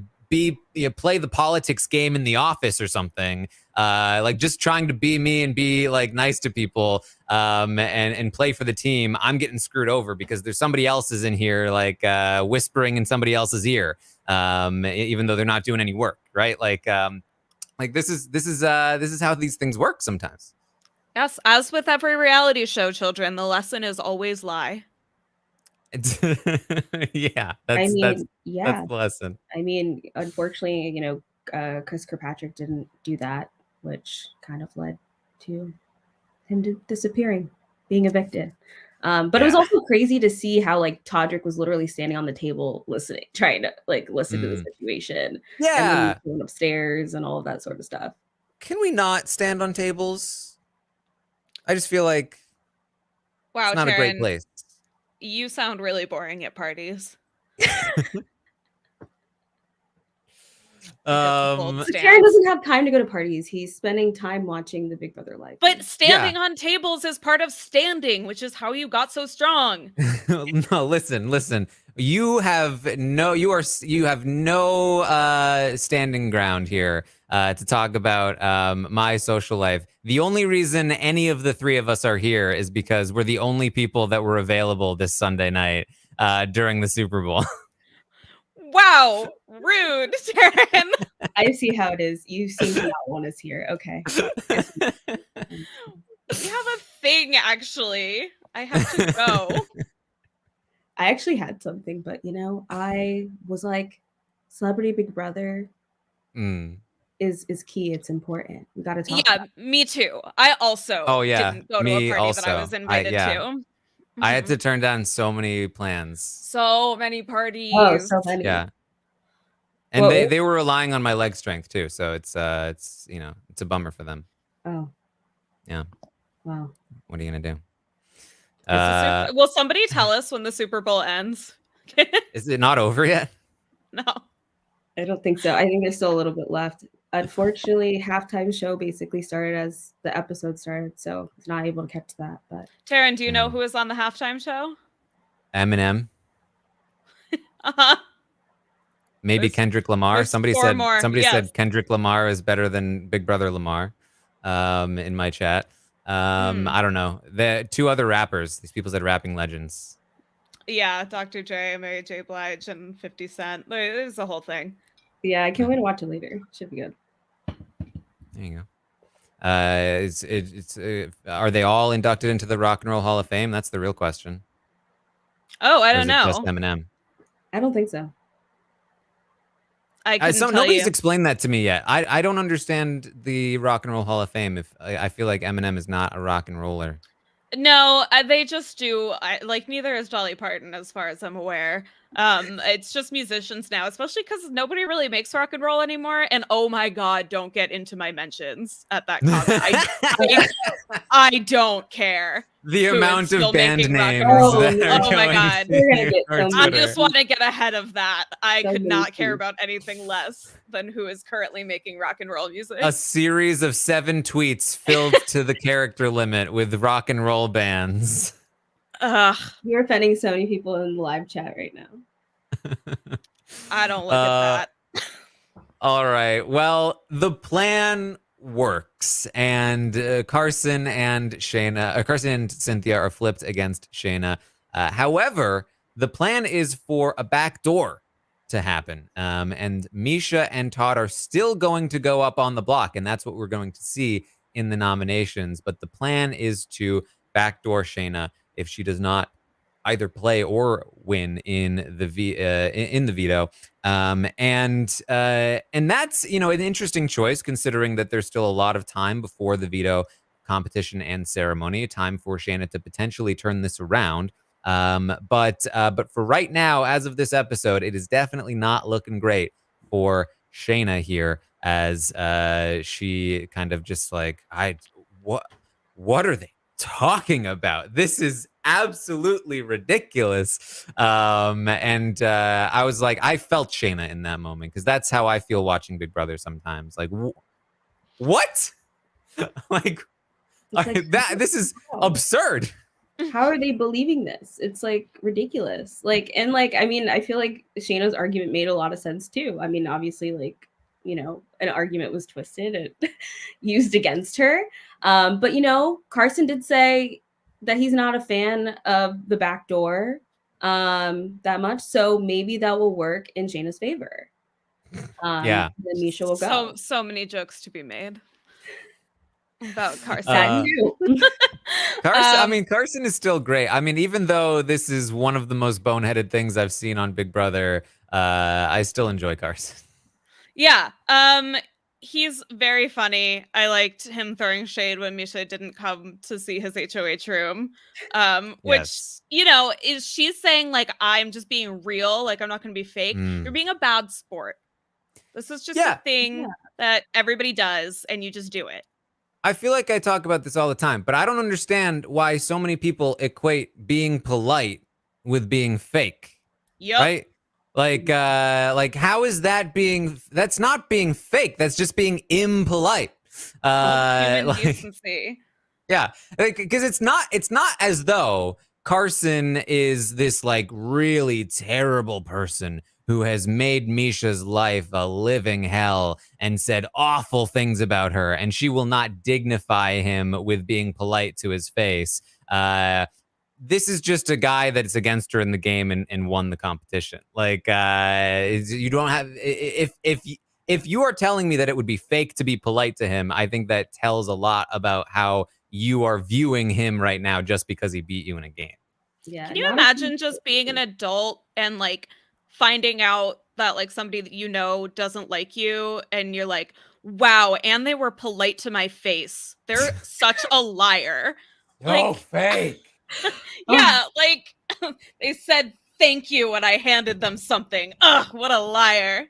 play the politics game in the office or something, like just trying to be me and be like nice to people, and play for the team, I'm getting screwed over because there's somebody else is in here like whispering in somebody else's ear, even though they're not doing any work, right? Like this is how these things work sometimes. Yes, as with every reality show, children, the lesson is always lie. Yeah, that's the lesson. I mean, unfortunately, Chris Kirkpatrick didn't do that, which kind of led to him disappearing, being evicted. But it was also crazy to see how like Todrick was literally standing on the table listening, trying to like listen to the situation. Yeah, and then going upstairs and all of that sort of stuff. Can we not stand on tables? I just feel like wow, it's not a great place. You sound really boring at parties. Taran doesn't have time to go to parties. He's spending time watching the Big Brother live. But standing on tables is part of standing, which is how you got so strong. No, listen. You have no standing ground here to talk about my social life. The only reason any of the three of us are here is because we're the only people that were available this Sunday night during the Super Bowl. Wow, rude, Taran. I see how it is. You seem to not want us here. Okay. We have a thing, actually. I have to go. I actually had something, but I was like, Celebrity Big Brother is key. It's important. We got to talk. Yeah, me too. I also didn't go to a party that I was invited to. I had to turn down so many plans. So many parties. Oh, so many. Yeah. And they were relying on my leg strength too, so it's it's a bummer for them. Oh. Yeah. Wow. What are you gonna do? Will somebody tell us when the Super Bowl ends? Is it not over yet? No. I don't think so. I think there's still a little bit left. Unfortunately, halftime show basically started as the episode started, so I was not able to catch that. But Taran, do you know who is on the halftime show? Eminem. Uh-huh. Maybe Kendrick Lamar. Somebody said yes. Kendrick Lamar is better than Big Brother Lamar in my chat. I don't know. The two other rappers, these people said rapping legends. Yeah, Dr. J, Mary J. Blige, and 50 Cent. There's the whole thing. Yeah, I can't wait to watch it later. Should be good. There you go. Are they all inducted into the Rock and Roll Hall of Fame? That's the real question. Oh, I don't know. Just Eminem. I don't think so. Nobody's explained that to me yet. I don't understand the Rock and Roll Hall of Fame. If I feel like Eminem is not a rock and roller. No, they just do. Neither is Dolly Parton, as far as I'm aware. It's just musicians now, especially because nobody really makes rock and roll anymore. And oh my god, don't get into my mentions at that comment. I don't care. The who is amount still of band making rock names and roll. that are Oh my going god. We're gonna get our so I Twitter. just want to get ahead of that. I So could many not care tweets. about anything less than who is currently making rock and roll music. A series of 7 tweets filled to the character limit with rock and roll bands. Ugh, You're offending so many people in the live chat right now. I don't look at that. All right. Well, the plan works, and Carson and Cynthia are flipped against Shayna. However, the plan is for a backdoor to happen, and Misha and Todd are still going to go up on the block, and that's what we're going to see in the nominations. But the plan is to backdoor Shayna if she does not either play or win in the veto. And that's an interesting choice, considering that there's still a lot of time before the veto competition and ceremony, time for Shayna to potentially turn this around. But for right now, as of this episode, it is definitely not looking great for Shayna here, as she kind of just like, what are they talking about? This is absolutely ridiculous. And I was like, I felt Shayna in that moment, because that's how I feel watching Big Brother sometimes. Like, what? Like, this is absurd. How are they believing this? It's like ridiculous. Like, and like, I mean, I feel like Shayna's argument made a lot of sense too. I mean, obviously, like, an argument was twisted and used against her. But Carson did say that he's not a fan of the back door that much. So maybe that will work in Shayna's favor. Yeah. Then Misha will go. So many jokes to be made about Carson. That too. Carson is still great. I mean, even though this is one of the most boneheaded things I've seen on Big Brother, I still enjoy Carson. Yeah. He's very funny. I liked him throwing shade when Misha didn't come to see his HOH room. Which, is she's saying, like, I'm just being real, like, I'm not going to be fake. You're being a bad sport. This is just a thing that everybody does, and you just do it. I feel like I talk about this all the time, but I don't understand why so many people equate being polite with being fake. Yep. Right? Like how is that's not being fake. That's just being impolite. Human decency. Yeah. Because it's not as though Carson is this like really terrible person who has made Misha's life a living hell and said awful things about her, and she will not dignify him with being polite to his face. This is just a guy that's against her in the game and won the competition. Like, you don't have, if you are telling me that it would be fake to be polite to him, I think that tells a lot about how you are viewing him right now just because he beat you in a game. Yeah. Can you imagine just being an adult and like finding out that like somebody that you know doesn't like you, and you're like, wow, and they were polite to my face. They're such a liar. Fake. Yeah, like they said thank you when I handed them something. Ugh, what a liar.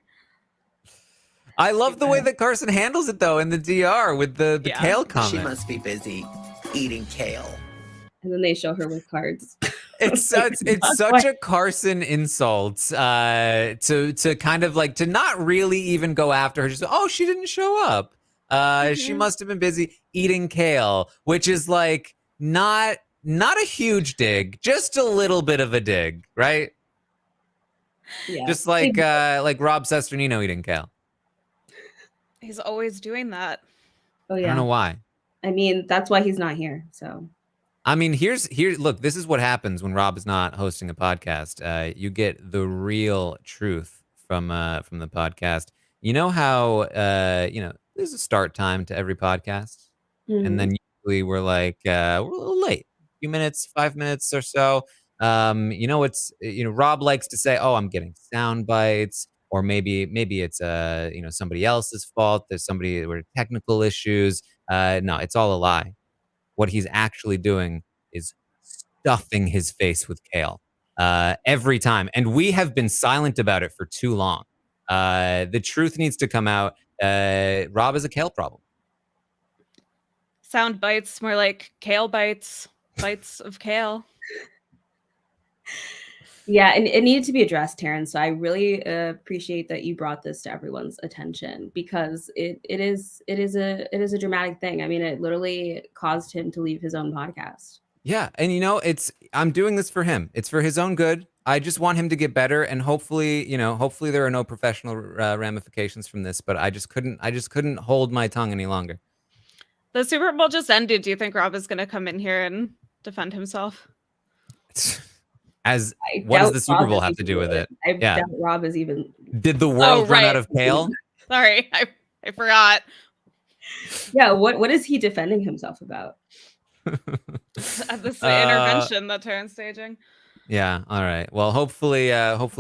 I love the way that Carson handles it though in the DR with the kale comment. She must be busy eating kale. And then they show her with cards. It's such a Carson insult to kind of like to not really even go after her. Just she didn't show up. She must have been busy eating kale, which is like not a huge dig, just a little bit of a dig, right? Yeah. Just like Rob Sesternino eating kale. He's always doing that. Oh yeah. I don't know why. I mean, that's why he's not here. So. I mean, look, this is what happens when Rob is not hosting a podcast. You get the real truth from the podcast. You know how there's a start time to every podcast, and then usually we're like we're a little late, a few minutes, 5 minutes or so. Rob likes to say, "Oh, I'm getting sound bites," or maybe it's somebody else's fault. There's somebody with technical issues. No, it's all a lie. What he's actually doing is stuffing his face with kale. every time. And we have been silent about it for too long. The truth needs to come out. Rob is a kale problem. Sound bites, more like kale bites, bites of kale. Yeah, and it needed to be addressed, Taran. So I really appreciate that you brought this to everyone's attention, because it is a dramatic thing. I mean, it literally caused him to leave his own podcast. Yeah, and I'm doing this for him. It's for his own good. I just want him to get better, and hopefully there are no professional ramifications from this. But I just couldn't hold my tongue any longer. The Super Bowl just ended. Do you think Rob is going to come in here and defend himself? What does the Super Bowl have to do with it? I doubt Rob is even. Did the world run out of kale? Sorry, I forgot. Yeah, what is he defending himself about? This intervention that Taran's staging. Yeah. All right. Well, hopefully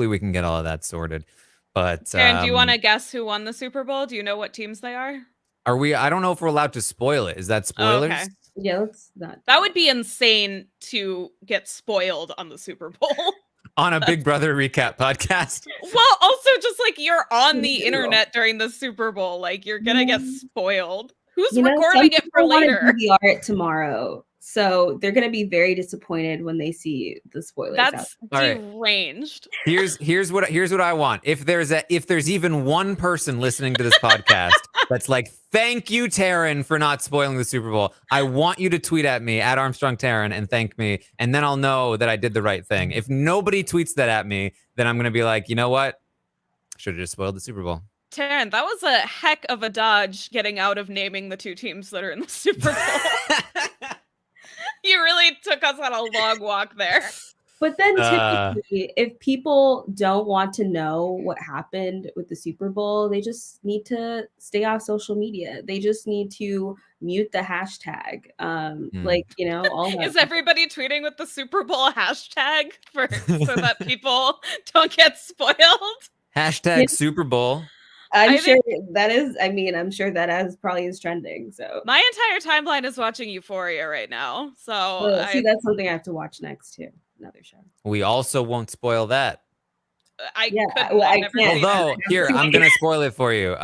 we can get all of that sorted. But Taran, do you want to guess who won the Super Bowl? Do you know what teams they are? Are we? I don't know if we're allowed to spoil it. Is that spoilers? Okay. Yeah, let's not. That would be insane to get spoiled on the Super Bowl. On a Big Brother recap podcast. Well, also just like you're on the internet during the Super Bowl, like you're gonna get spoiled. Who's recording it for later? DVR it tomorrow, so they're gonna be very disappointed when they see the spoilers. That's out. deranged. Here's what I want. If there's even one person listening to this podcast that's like, thank you, Taran, for not spoiling the Super Bowl, I want you to tweet at me at Armstrong Taran and thank me, and then I'll know that I did the right thing. If nobody tweets that at me, then I'm gonna be like, you know what? Should have just spoiled the Super Bowl. Taran, that was a heck of a dodge getting out of naming the two teams that are in the Super Bowl. You really took us on a long walk there. But then typically, if people don't want to know what happened with the Super Bowl, they just need to stay off social media. They just need to mute the hashtag. All that. Is everybody tweeting with the Super Bowl hashtag so that people don't get spoiled? Hashtag Super Bowl. I'm sure that probably is trending. So my entire timeline is watching Euphoria right now. So that's something I have to watch next too. Another show. We also won't spoil that. I can't. Although, here, I'm going to spoil it for you.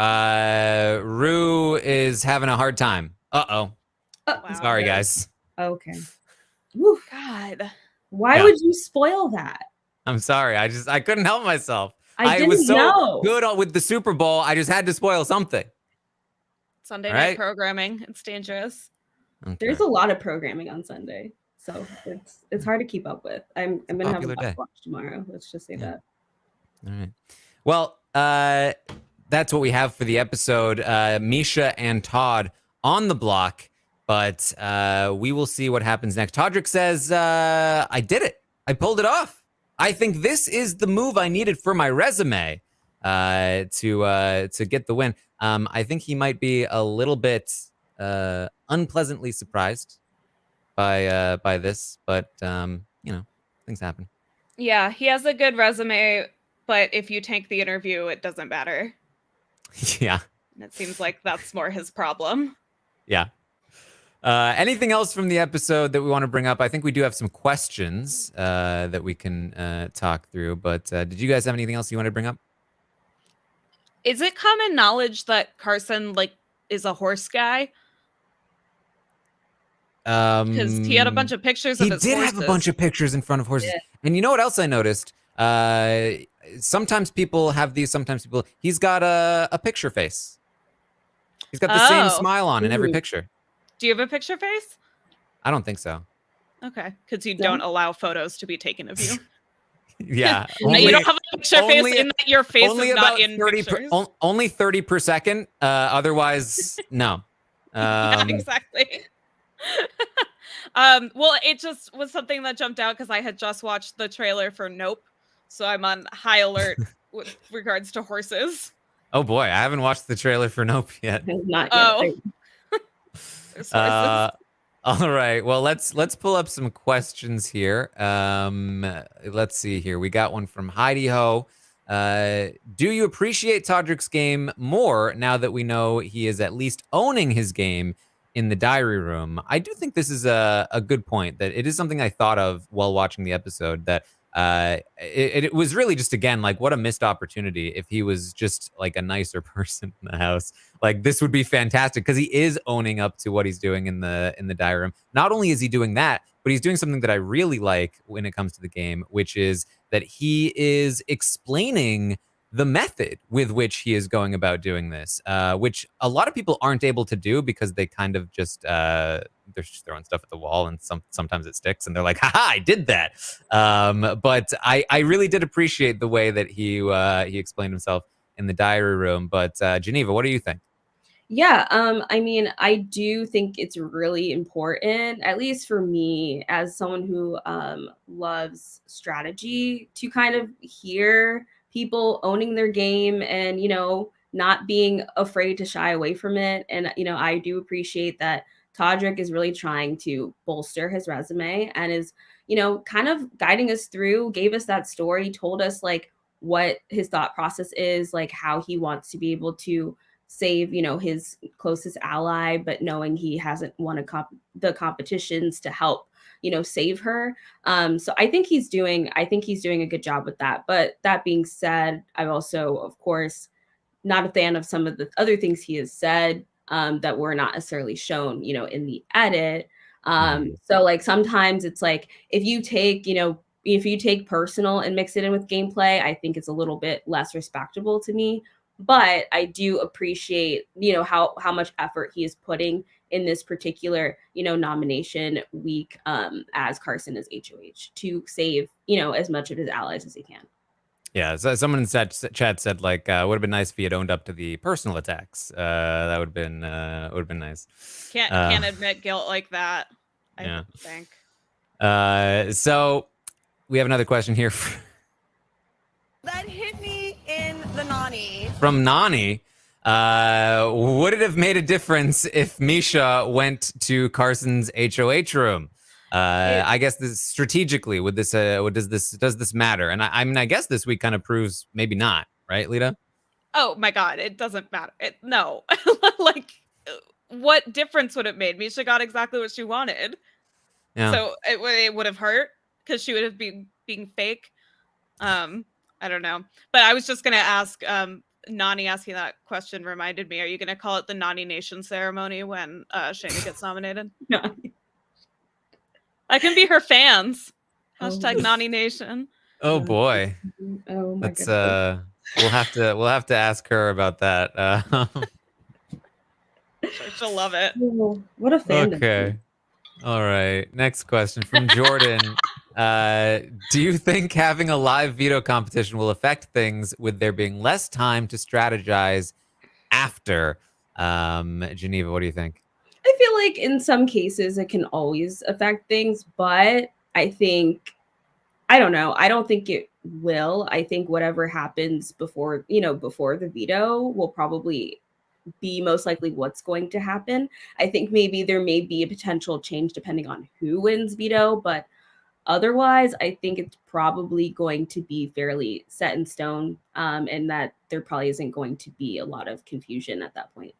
Rue is having a hard time. Uh-oh. Wow. Sorry, guys. Okay. Woo. God. Why would you spoil that? I'm sorry. I couldn't help myself. I was so know. good with the Super Bowl. I just had to spoil something. Sunday night programming. It's dangerous. Okay. There's a lot of programming on Sunday, so it's hard to keep up with. I'm gonna have a watch tomorrow. Let's just say that. All right. Well, that's what we have for the episode. Misha and Todd on the block, but we will see what happens next. Todrick says, "I did it. I pulled it off. I think this is the move I needed for my resume to get the win." I think he might be a little bit unpleasantly surprised by this, but things happen. Yeah, he has a good resume, but if you tank the interview, it doesn't matter. Yeah. And it seems like that's more his problem. Yeah. Anything else from the episode that we want to bring up? I think we do have some questions that we can talk through, but did you guys have anything else you want to bring up? Is it common knowledge that Carson is a horse guy? Because he had a bunch of pictures of his horses. He did have a bunch of pictures in front of horses. Yeah. And you know what else I noticed? Sometimes people have these, he's got a picture face. He's got the same smile on in every picture. Do you have a picture face? I don't think so. Okay, because you don't allow photos to be taken of you. Yeah. You don't have a picture face in that your face is not in pictures. Only 30 per second. Otherwise, no. Yeah, exactly. Well, it just was something that jumped out because I had just watched the trailer for Nope. So I'm on high alert with regards to horses. Oh boy, I haven't watched the trailer for Nope yet. Not yet. All right. Well, let's pull up some questions here. Let's see here. We got one from Heidi Ho. Do you appreciate Todrick's game more now that we know he is at least owning his game in the diary room? I do think this is a good point, that it is something I thought of while watching the episode, that it was really just, again, like, what a missed opportunity. If he was just like a nicer person in the house, like, this would be fantastic, because he is owning up to what he's doing in the diary room. Not only is he doing that, but he's doing something that I really like when it comes to the game, which is that he is explaining the method with which he is going about doing this, which a lot of people aren't able to do, because they kind of just they're just throwing stuff at the wall, and sometimes it sticks, and they're like, haha, I did that. But I really did appreciate the way that he explained himself in the diary room. But Geneva, what do you think? Yeah, I mean, I do think it's really important, at least for me, as someone who loves strategy, to kind of hear people owning their game and, not being afraid to shy away from it. And, I do appreciate that Todrick is really trying to bolster his resume and is, kind of guiding us through, gave us that story, told us like what his thought process is, like how he wants to be able to save, his closest ally, but knowing he hasn't won the competitions to help, save her. So I think he's doing a good job with that. But that being said, I'm also, of course, not a fan of some of the other things he has said that were not necessarily shown, in the edit. So like sometimes it's like if you take personal and mix it in with gameplay, I think it's a little bit less respectable to me. But I do appreciate, how much effort he is putting in this particular, nomination week as Carson is HOH to save, as much of his allies as he can. Yeah, so someone in chat said, like, would have been nice if he had owned up to the personal attacks. That would have been nice. Can't admit guilt like that. I Yeah. think. So we have another question here That hit me in the nanny. from Nani. Would it have made a difference if Misha went to Carson's HOH room? I guess strategically, does this matter? And I mean, I guess this week kind of proves maybe not, right, Lita? Oh my God, it doesn't matter. No, like, what difference would it made? Misha got exactly what she wanted. Yeah. So it would have hurt because she would have been being fake. I don't know, but I was just gonna ask. Nani asking that question reminded me. Are you gonna call it the Nani Nation ceremony when Shayna gets nominated? I can be her fans. Hashtag Nani Nation. Oh boy. Oh my That's goodness. we'll have to ask her about that. She'll love it. Oh, what a fan. Okay. All right. Next question from Jordan. Do you think having a live veto competition will affect things with there being less time to strategize after? Geneva, what do you think? I feel like in some cases it can always affect things, but I don't know. I don't think it will. I think whatever happens before the veto will probably be most likely what's going to happen. I think maybe there may be a potential change depending on who wins veto, but otherwise, I think it's probably going to be fairly set in stone, and that there probably isn't going to be a lot of confusion at that point.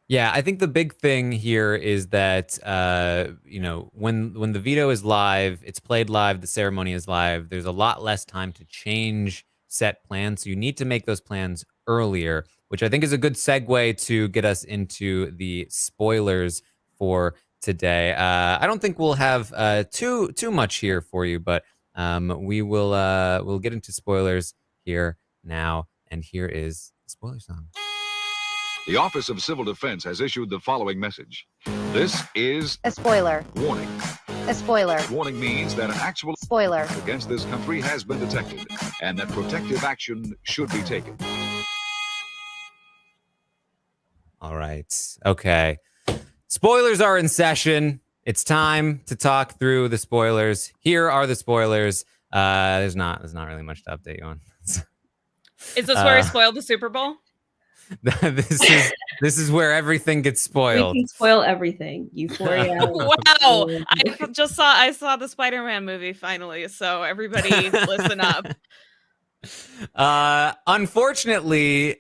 Yeah, I think the big thing here is that when the veto is live, it's played live, the ceremony is live. There's a lot less time to change set plans, so you need to make those plans earlier, which I think is a good segue to get us into the spoilers for today. I don't think we'll have too much here for you, but we'll get into spoilers here now, and here is the spoiler song. The Office of Civil Defense has issued the following message. This is a spoiler. Warning. A spoiler. Warning means that an actual spoiler against this country has been detected and that protective action should be taken. All right. Okay. Spoilers are in session. It's time to talk through the spoilers. Here are the spoilers. There's not really much to update you on. Is this where I spoiled the Super Bowl? This is where everything gets spoiled. We can spoil everything. Euphoria. Wow. I saw the Spider-Man movie finally, so everybody listen up. Unfortunately,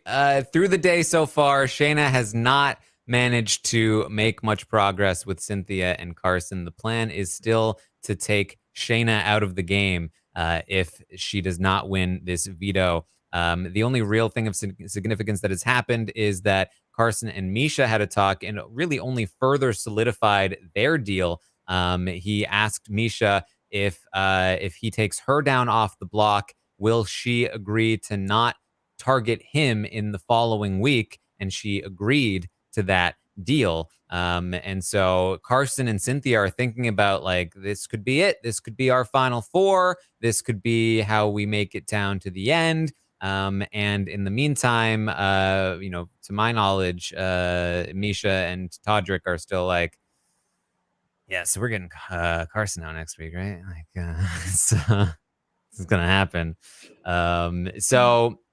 through the day so far, Shayna has not managed to make much progress with Cynthia and Carson. The plan is still to take Shayna out of the game. if she does not win this veto. The only real thing of significance that has happened is that Carson and Misha had a talk and really only further solidified their deal. He asked Misha if he takes her down off the block, will she agree to not target him in the following week? And she agreed to that deal. And so Carson and Cynthia are thinking about like, this could be it. This could be our final four. This could be how we make it down to the end. And in the meantime, to my knowledge, Misha and Todrick are still like, yeah, so we're getting Carson out next week, right? Like, so this is gonna happen.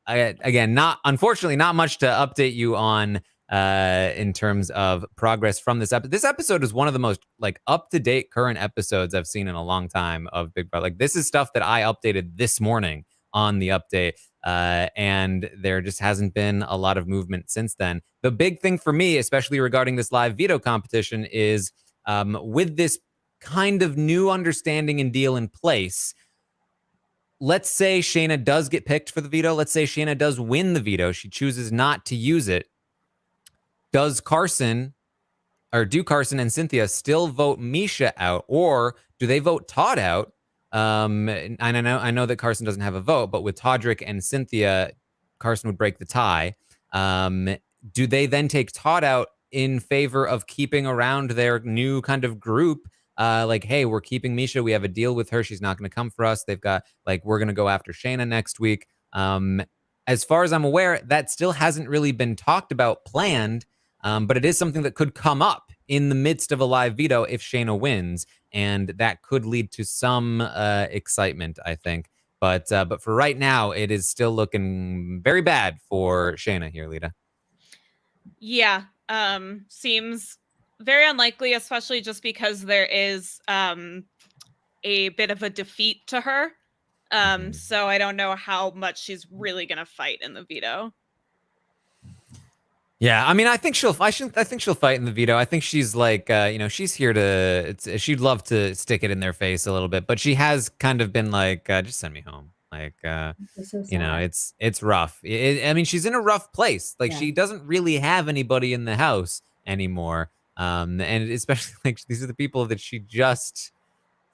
Again, unfortunately, not much to update you on in terms of progress from this episode. This episode is one of the most like up-to-date current episodes I've seen in a long time of Big Brother. Like, this is stuff that I updated this morning on the update. And there just hasn't been a lot of movement since then. The big thing for me, especially regarding this live veto competition, is with this kind of new understanding and deal in place, let's say Shayna does get picked for the veto. Let's say Shayna does win the veto. She chooses not to use it. Do Carson and Cynthia still vote Misha out, or do they vote Todd out? And I know that Carson doesn't have a vote, but with Todrick and Cynthia, Carson would break the tie. Do they then take Todd out in favor of keeping around their new kind of group? Like, hey, we're keeping Misha. We have a deal with her. She's not going to come for us. They've got, like, we're going to go after Shayna next week. As far as I'm aware, that still hasn't really been talked about, planned. But it is something that could come up in the midst of a live veto if Shayna wins, and that could lead to some excitement, I think. But for right now, it is still looking very bad for Shayna here, Lita. Yeah, seems very unlikely, especially just because there is a bit of a defeat to her. So I don't know how much she's really going to fight in the veto. Yeah, I mean, I think she'll fight in the veto. I think she's like, she's here to. She'd love to stick it in their face a little bit, but she has kind of been like, just send me home. Like, So it's rough. I mean, she's in a rough place. Like, she doesn't really have anybody in the house anymore. And especially like these are the people that she just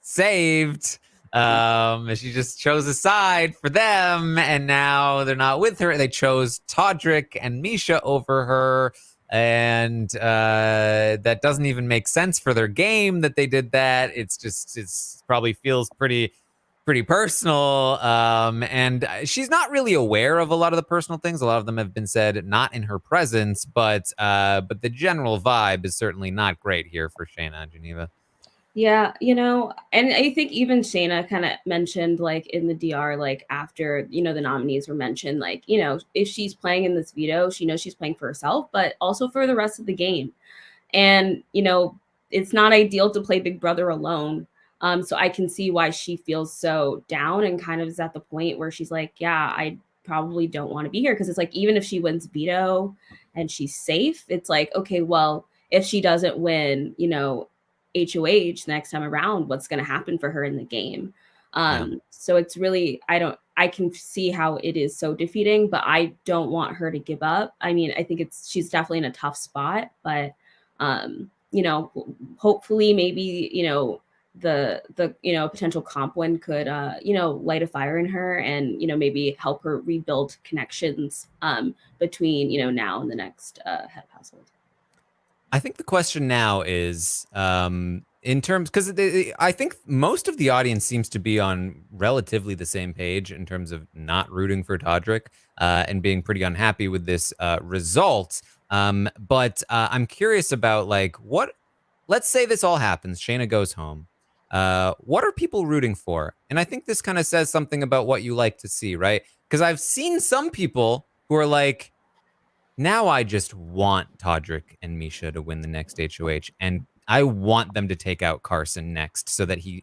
saved. She just chose a side for them, and now they're not with her. They chose Todrick and Misha over her, and that doesn't even make sense for their game that they did that. It's probably feels pretty personal. And she's not really aware of a lot of the personal things. A lot of them have been said not in her presence, but the general vibe is certainly not great here for Shayna and Geneva. Yeah, and I think even Shayna kind of mentioned, like, in the DR, like, after, the nominees were mentioned, like, if she's playing in this veto, she knows she's playing for herself, but also for the rest of the game. And, it's not ideal to play Big Brother alone. So I can see why she feels so down and kind of is at the point where she's like, yeah, I probably don't want to be here. Because it's like, even if she wins veto and she's safe, it's like, okay, well, if she doesn't win, HOH next time around, what's going to happen for her in the game? So it's really, I can see how it is so defeating, but I don't want her to give up. I mean, I think she's definitely in a tough spot, but hopefully maybe, the potential comp win could, light a fire in her and, maybe help her rebuild connections between, now and the next head of household. I think the question now is in terms, because I think most of the audience seems to be on relatively the same page in terms of not rooting for Todrick and being pretty unhappy with this result. But I'm curious about, like, let's say this all happens, Shayna goes home. What are people rooting for? And I think this kind of says something about what you like to see, right? Because I've seen some people who are like, now I just want Todrick and Misha to win the next HOH, and I want them to take out Carson next so that he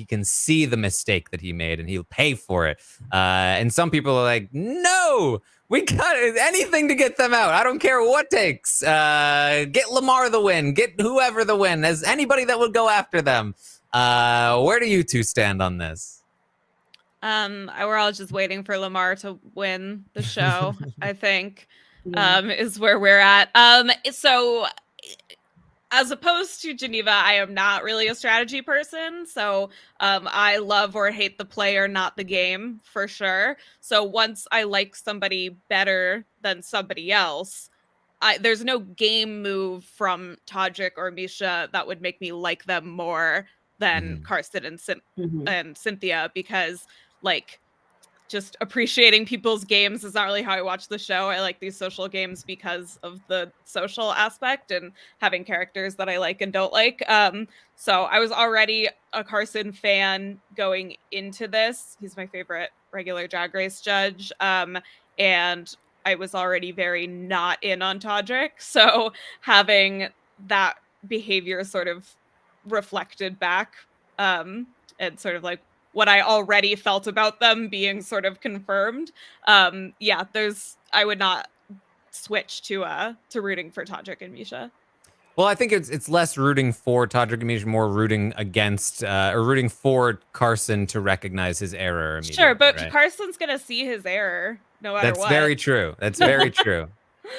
can see the mistake that he made and he'll pay for it. And some people are like, no, we got anything to get them out. I don't care what it takes. Get Lamar the win. Get whoever the win. As anybody that would go after them. Where do you two stand on this? We're all just waiting for Lamar to win the show, I think, Yeah. is where we're at. So as opposed to Geneva, I am not really a strategy person. So I love or hate the player, not the game, for sure. So once I like somebody better than somebody else, there's no game move from Todrick or Misha that would make me like them more than Karsten and Cynthia, because like just appreciating people's games is not really how I watch the show. I like these social games because of the social aspect and having characters that I like and don't like. So I was already a Carson fan going into this. He's my favorite regular Drag Race judge. And I was already very not in on Todrick. So having that behavior sort of reflected back, and sort of like what I already felt about them being sort of confirmed. I would not switch to rooting for Todrick and Misha. Well, I think it's less rooting for Todrick and Misha, more rooting against or rooting for Carson to recognize his error immediately. Sure, but right? Carson's gonna see his error no matter That's what. very true. That's very true.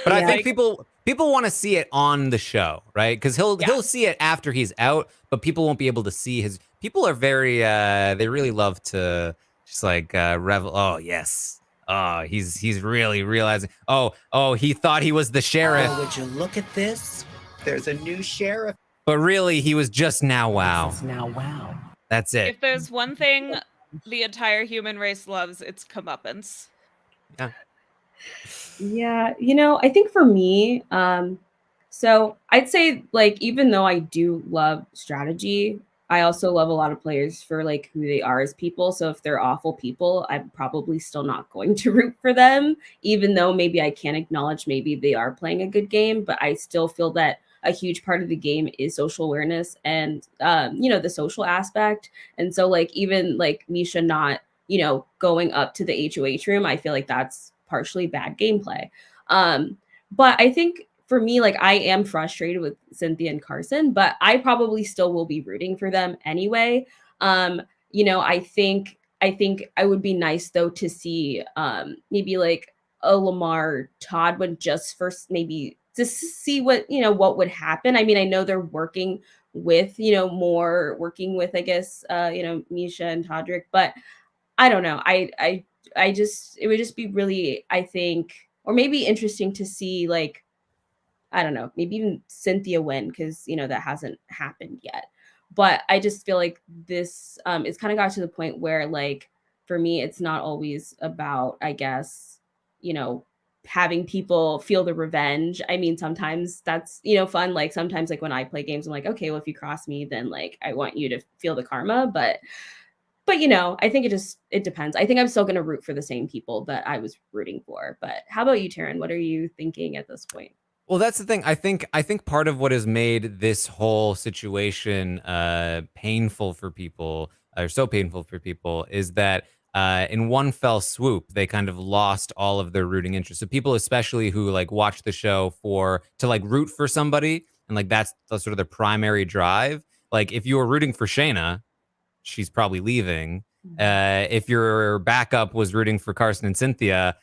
But I Yeah. think people want to see it on the show, right? Because he'll see it after he's out, but people won't be able to see his. People are very they really love to just like revel. Oh yes, oh he's really realizing. Oh he thought he was the sheriff, Oh, would you look at this? There's a new sheriff. but really he was just now wow. This is now wow. That's it. If there's one thing the entire human race loves, it's comeuppance. Yeah, I think for me, so I'd say like even though I do love strategy, I also love a lot of players for like who they are as people. So if they're awful people, I'm probably still not going to root for them, even though maybe I can acknowledge maybe they are playing a good game, but I still feel that a huge part of the game is social awareness and the social aspect. And so like even like Misha not, going up to the HOH room, I feel like that's partially bad gameplay. But I think for me, like I am frustrated with Cynthia and Carson, but I probably still will be rooting for them anyway. I think I would be nice though to see maybe like a Lamar Todd one just first maybe to see what would happen. I mean, I know they're working with working with I guess Misha and Todrick, but I don't know. I just it would just be really, I think, or maybe interesting to see like, I don't know, maybe even Cynthia win because that hasn't happened yet. But I just feel like this it's kind of got to the point where like for me it's not always about, I guess, having people feel the revenge. I mean, sometimes that's fun. Like sometimes like when I play games, I'm like, okay, well if you cross me, then like I want you to feel the karma. But I think it depends. I think I'm still going to root for the same people that I was rooting for. But how about you, Taran? What are you thinking at this point? Well, that's the thing. I think part of what has made this whole situation painful for people, or so painful for people, is that in one fell swoop, they kind of lost all of their rooting interest. So people, especially who like watch the show to like root for somebody, and like that's sort of their primary drive. Like if you were rooting for Shayna, she's probably leaving. If your backup was rooting for Carson and Cynthia,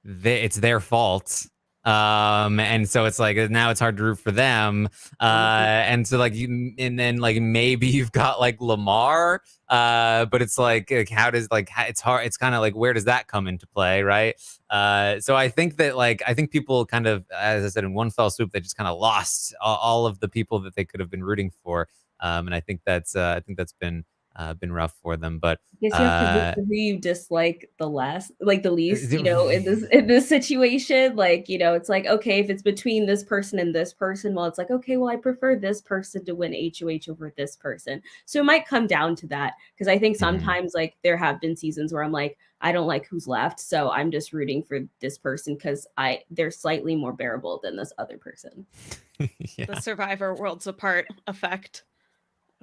it's their fault. And so it's like now it's hard to root for them. And so like and then like maybe you've got like Lamar, but it's like how does it's hard. It's kind of like where does that come into play, right? So I think people kind of, as I said, in one fell swoop, they just kind of lost all of the people that they could have been rooting for. And I think that's been rough for them. But I guess you have to root for who you dislike the least, in this situation. Like, it's like, okay, if it's between this person and this person, well, it's like, okay, well, I prefer this person to win HOH over this person. So it might come down to that. Because I think sometimes like there have been seasons where I'm like, I don't like who's left, so I'm just rooting for this person because they're slightly more bearable than this other person. Yeah. The Survivor Worlds Apart effect,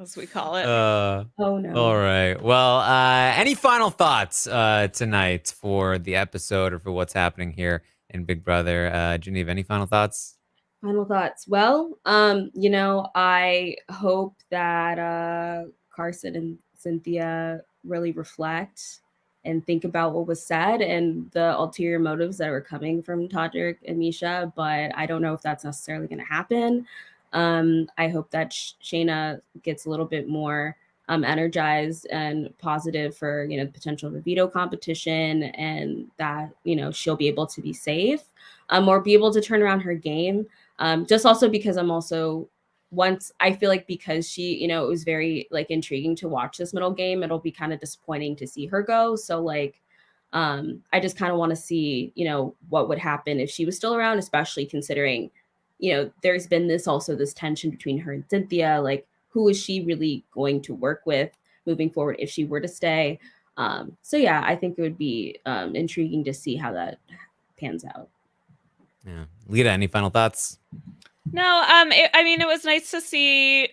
as we call it. Oh no. All right. Well, any final thoughts tonight for the episode or for what's happening here in Big Brother? Geneva, any final thoughts? Final thoughts. Well, I hope that Carson and Cynthia really reflect and think about what was said and the ulterior motives that were coming from Todrick and Misha, but I don't know if that's necessarily going to happen. I hope that Shayna gets a little bit more energized and positive for, the potential of a veto competition, and that, she'll be able to be safe, or be able to turn around her game. Just also because I'm also once I feel like because she, it was very like intriguing to watch this middle game, it'll be kind of disappointing to see her go. So like, I just kind of want to see, what would happen if she was still around, especially considering, there's been this tension between her and Cynthia. Like, who is she really going to work with moving forward if she were to stay? So yeah, I think it would be intriguing to see how that pans out. Yeah. Lita, any final thoughts? No, it was nice to see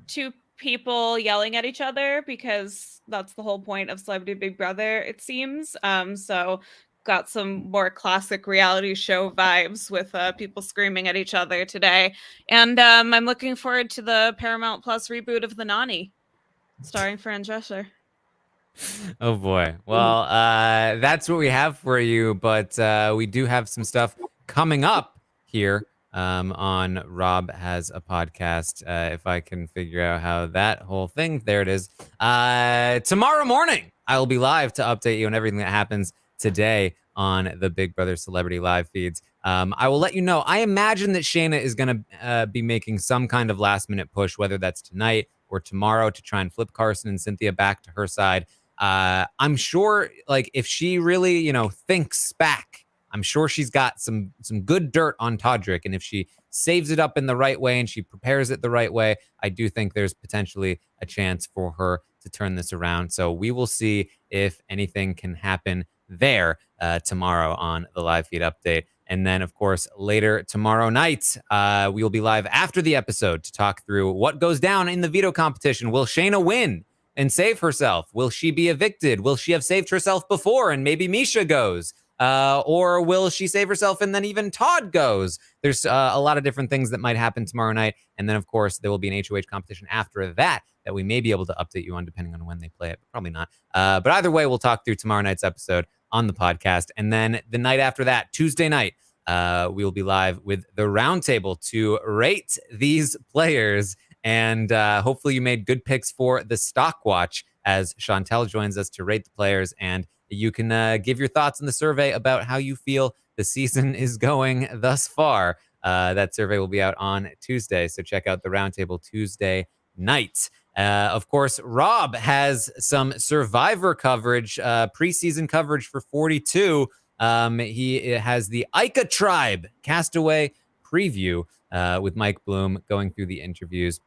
two people yelling at each other because that's the whole point of Celebrity Big Brother, it seems. So got some more classic reality show vibes with people screaming at each other today. And I'm looking forward to the Paramount Plus reboot of The Nanny, starring Fran Drescher. Oh boy. Well, that's what we have for you, but we do have some stuff coming up here on Rob Has a Podcast. If I can figure out how that whole thing, there it is. Tomorrow morning, I will be live to update you on everything that happens today on the Big Brother Celebrity Live feeds. I will let you know. I imagine that Shayna is going to be making some kind of last minute push, whether that's tonight or tomorrow, to try and flip Carson and Cynthia back to her side. I'm sure, like, if she really, thinks back, I'm sure she's got some good dirt on Todrick. And if she saves it up in the right way and she prepares it the right way, I do think there's potentially a chance for her to turn this around. So we will see if anything can happen there tomorrow on the live feed update. And then, of course, later tomorrow night, we will be live after the episode to talk through what goes down in the veto competition. Will Shayna win and save herself? Will she be evicted? Will she have saved herself before and maybe Misha goes? Or will she save herself and then even Todd goes? There's a lot of different things that might happen tomorrow night. And then, of course, there will be an HOH competition after that we may be able to update you on depending on when they play it. But probably not. But either way, we'll talk through tomorrow night's episode on the podcast. And then the night after that, Tuesday night, we will be live with the roundtable to rate these players. And hopefully you made good picks for the stock watch as Chantel joins us to rate the players. And you can give your thoughts in the survey about how you feel the season is going thus far. That survey will be out on Tuesday. So check out the roundtable Tuesday night. Of course, Rob has some Survivor coverage, preseason coverage for 42. He has the Ica Tribe Castaway preview with Mike Bloom going through the interviews.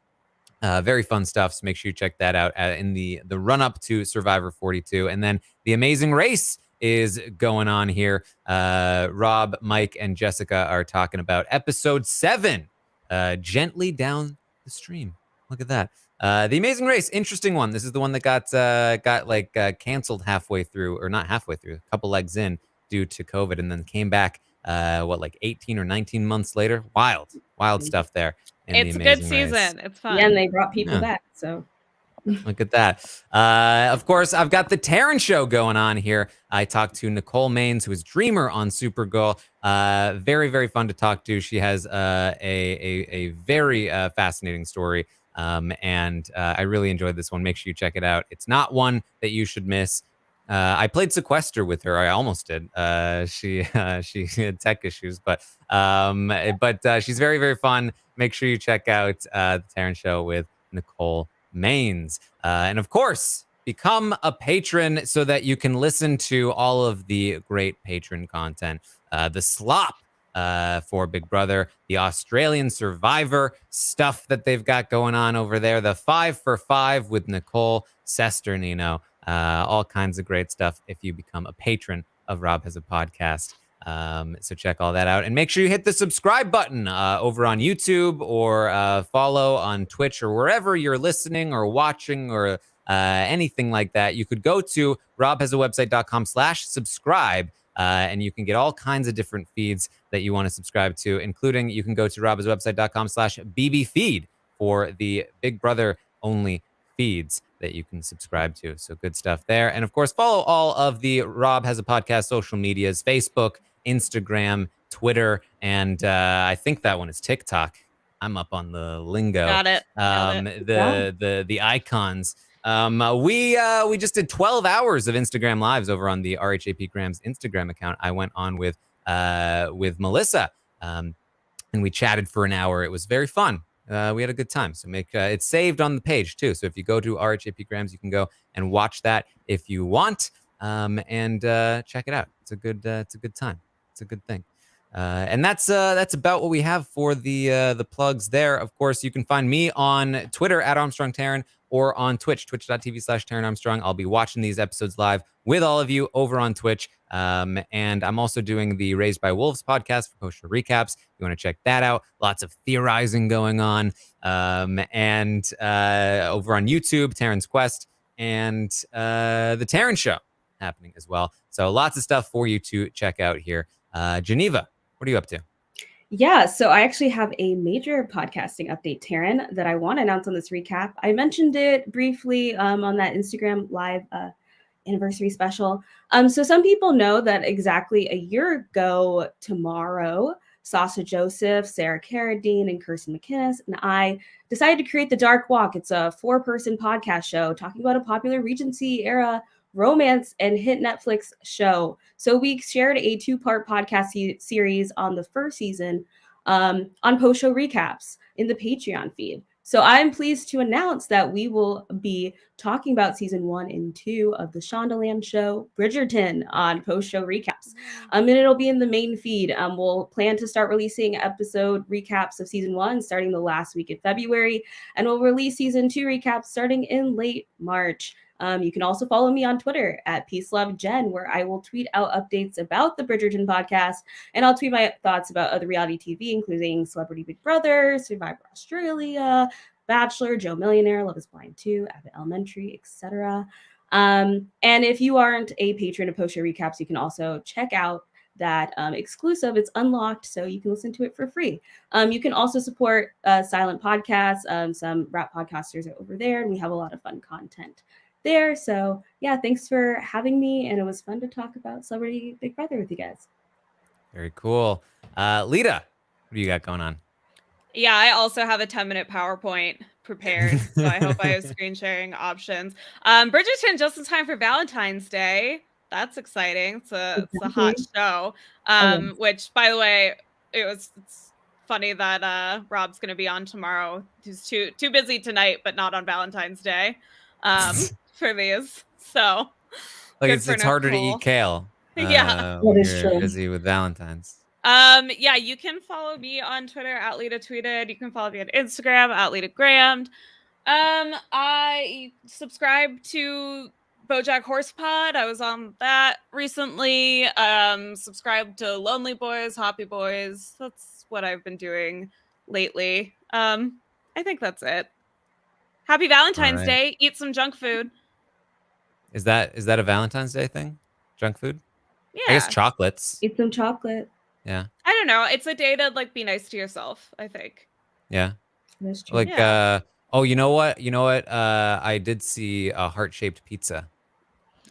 Very fun stuff. So make sure you check that out in the run up to Survivor 42. And then the Amazing Race is going on here. Rob, Mike, and Jessica are talking about episode 7, Gently Down the Stream. Look at that. The Amazing Race, interesting one. This is the one that got canceled halfway through, or not halfway through, a couple legs in due to COVID, and then came back 18 or 19 months later. Wild stuff there. It's a good season. It's fun. Yeah, and they brought people back, so look at that. Of course, I've got the Taran show going on here. I talked to Nicole Maines, who is Dreamer on Supergirl. Very, very fun to talk to. She has a very fascinating story. And I really enjoyed this one. Make sure you check it out. It's not one that you should miss. I played Sequester with her. I almost did. She had tech issues, but she's very, very fun. Make sure you check out the Taran show with Nicole Maines. And of course, become a patron so that you can listen to all of the great patron content. The Slop for Big Brother, the Australian Survivor stuff that they've got going on over there, the 5 for 5 with Nicole Sesternino, all kinds of great stuff if you become a patron of Rob Has a Podcast. So check all that out and make sure you hit the subscribe button over on YouTube or follow on Twitch or wherever you're listening or watching or anything like that. You could go to robhasawebsite.com/subscribe. And you can get all kinds of different feeds that you want to subscribe to, including you can go to robhasawebsite.com/bbfeed for the Big Brother only feeds. that you can subscribe to. So good stuff there. And of course, follow all of the Rob Has a Podcast social medias: Facebook, Instagram, Twitter, and I think that one is TikTok. I'm up on the lingo. Got it. The icons. We just did 12 hours of Instagram lives over on the RHAP Grams Instagram account. I went on with Melissa, and we chatted for an hour. It was very fun. We had a good time. So it's saved on the page too. So if you go to RHAP Grams, you can go and watch that if you want, and check it out. It's a good time. It's a good thing. And that's about what we have for the plugs there. Of course, you can find me on Twitter at Armstrong Taran, or on Twitch, twitch.tv/Taran Armstrong. I'll be watching these episodes live with all of you over on Twitch. And I'm also doing the Raised by Wolves podcast for post-show recaps. You want to check that out. Lots of theorizing going on. And over on YouTube, Taran's Quest, and the Taran Show happening as well. So lots of stuff for you to check out here. Geneva, what are you up to? Yeah, so I actually have a major podcasting update, Taran, that I want to announce on this recap. I mentioned it briefly on that Instagram live anniversary special. So some people know that exactly a year ago tomorrow, Sasha Joseph, Sarah Carradine, and Kirsten McInnes and I decided to create The Dark Walk. It's a 4-person podcast show talking about a popular Regency era romance and hit Netflix show. So we shared a 2-part podcast series on the first season on post-show recaps in the Patreon feed. So I'm pleased to announce that we will be talking about season 1 and 2 of the Shondaland show, Bridgerton, on post-show recaps. And it'll be in the main feed. We'll plan to start releasing episode recaps of season 1 starting the last week of February, and we'll release season 2 recaps starting in late March. You can also follow me on Twitter at PeaceLoveJen, where I will tweet out updates about the Bridgerton podcast, and I'll tweet my thoughts about other reality TV, including Celebrity Big Brother, Survivor Australia, Bachelor, Joe Millionaire, Love is Blind 2, Abbott Elementary, etc. And if you aren't a patron of Post Show Recaps, you can also check out that exclusive. It's unlocked, so you can listen to it for free. You can also support Silent Podcasts. Some rap podcasters are over there, and we have a lot of fun content there. So yeah, thanks for having me, and it was fun to talk about Celebrity Big Brother with you guys. Very cool. Lita, what do you got going on? Yeah, I also have a 10-minute PowerPoint prepared, so I hope I have screen sharing options. Bridgerton just in time for Valentine's Day. That's exciting. It's a hot show. Which, by the way, it's funny that Rob's going to be on tomorrow. He's too busy tonight, but not on Valentine's Day for these. So like it's harder to eat kale. Yeah, when you're busy with Valentine's. Yeah, you can follow me on Twitter at Lita Tweeted. You can follow me on Instagram at Lita Grammed. I subscribe to BoJack Horsepod. I was on that recently. Subscribe to Lonely Boys, Hoppy Boys. That's what I've been doing lately. I think that's it. Happy Valentine's Day. Eat some junk food. Is that a Valentine's Day thing? Junk food? Yeah. I guess chocolates. Eat some chocolate. Yeah. I don't know. It's a day to like be nice to yourself, I think. Yeah. That's true. Like you know what? I did see a heart-shaped pizza.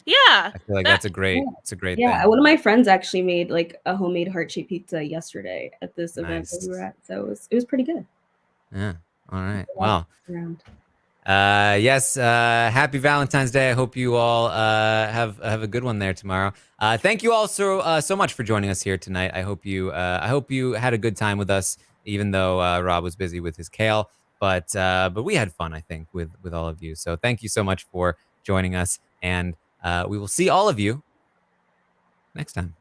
Yeah. I feel like it's a great thing. Yeah, one of my friends actually made like a homemade heart-shaped pizza yesterday at this event that we were at. So it was pretty good. Yeah. All right. Well. Yes. Happy Valentine's Day. I hope you all have a good one there tomorrow. Thank you all so much for joining us here tonight. I hope you had a good time with us, even though Rob was busy with his kale. But we had fun, I think, with all of you. So thank you so much for joining us, and we will see all of you next time.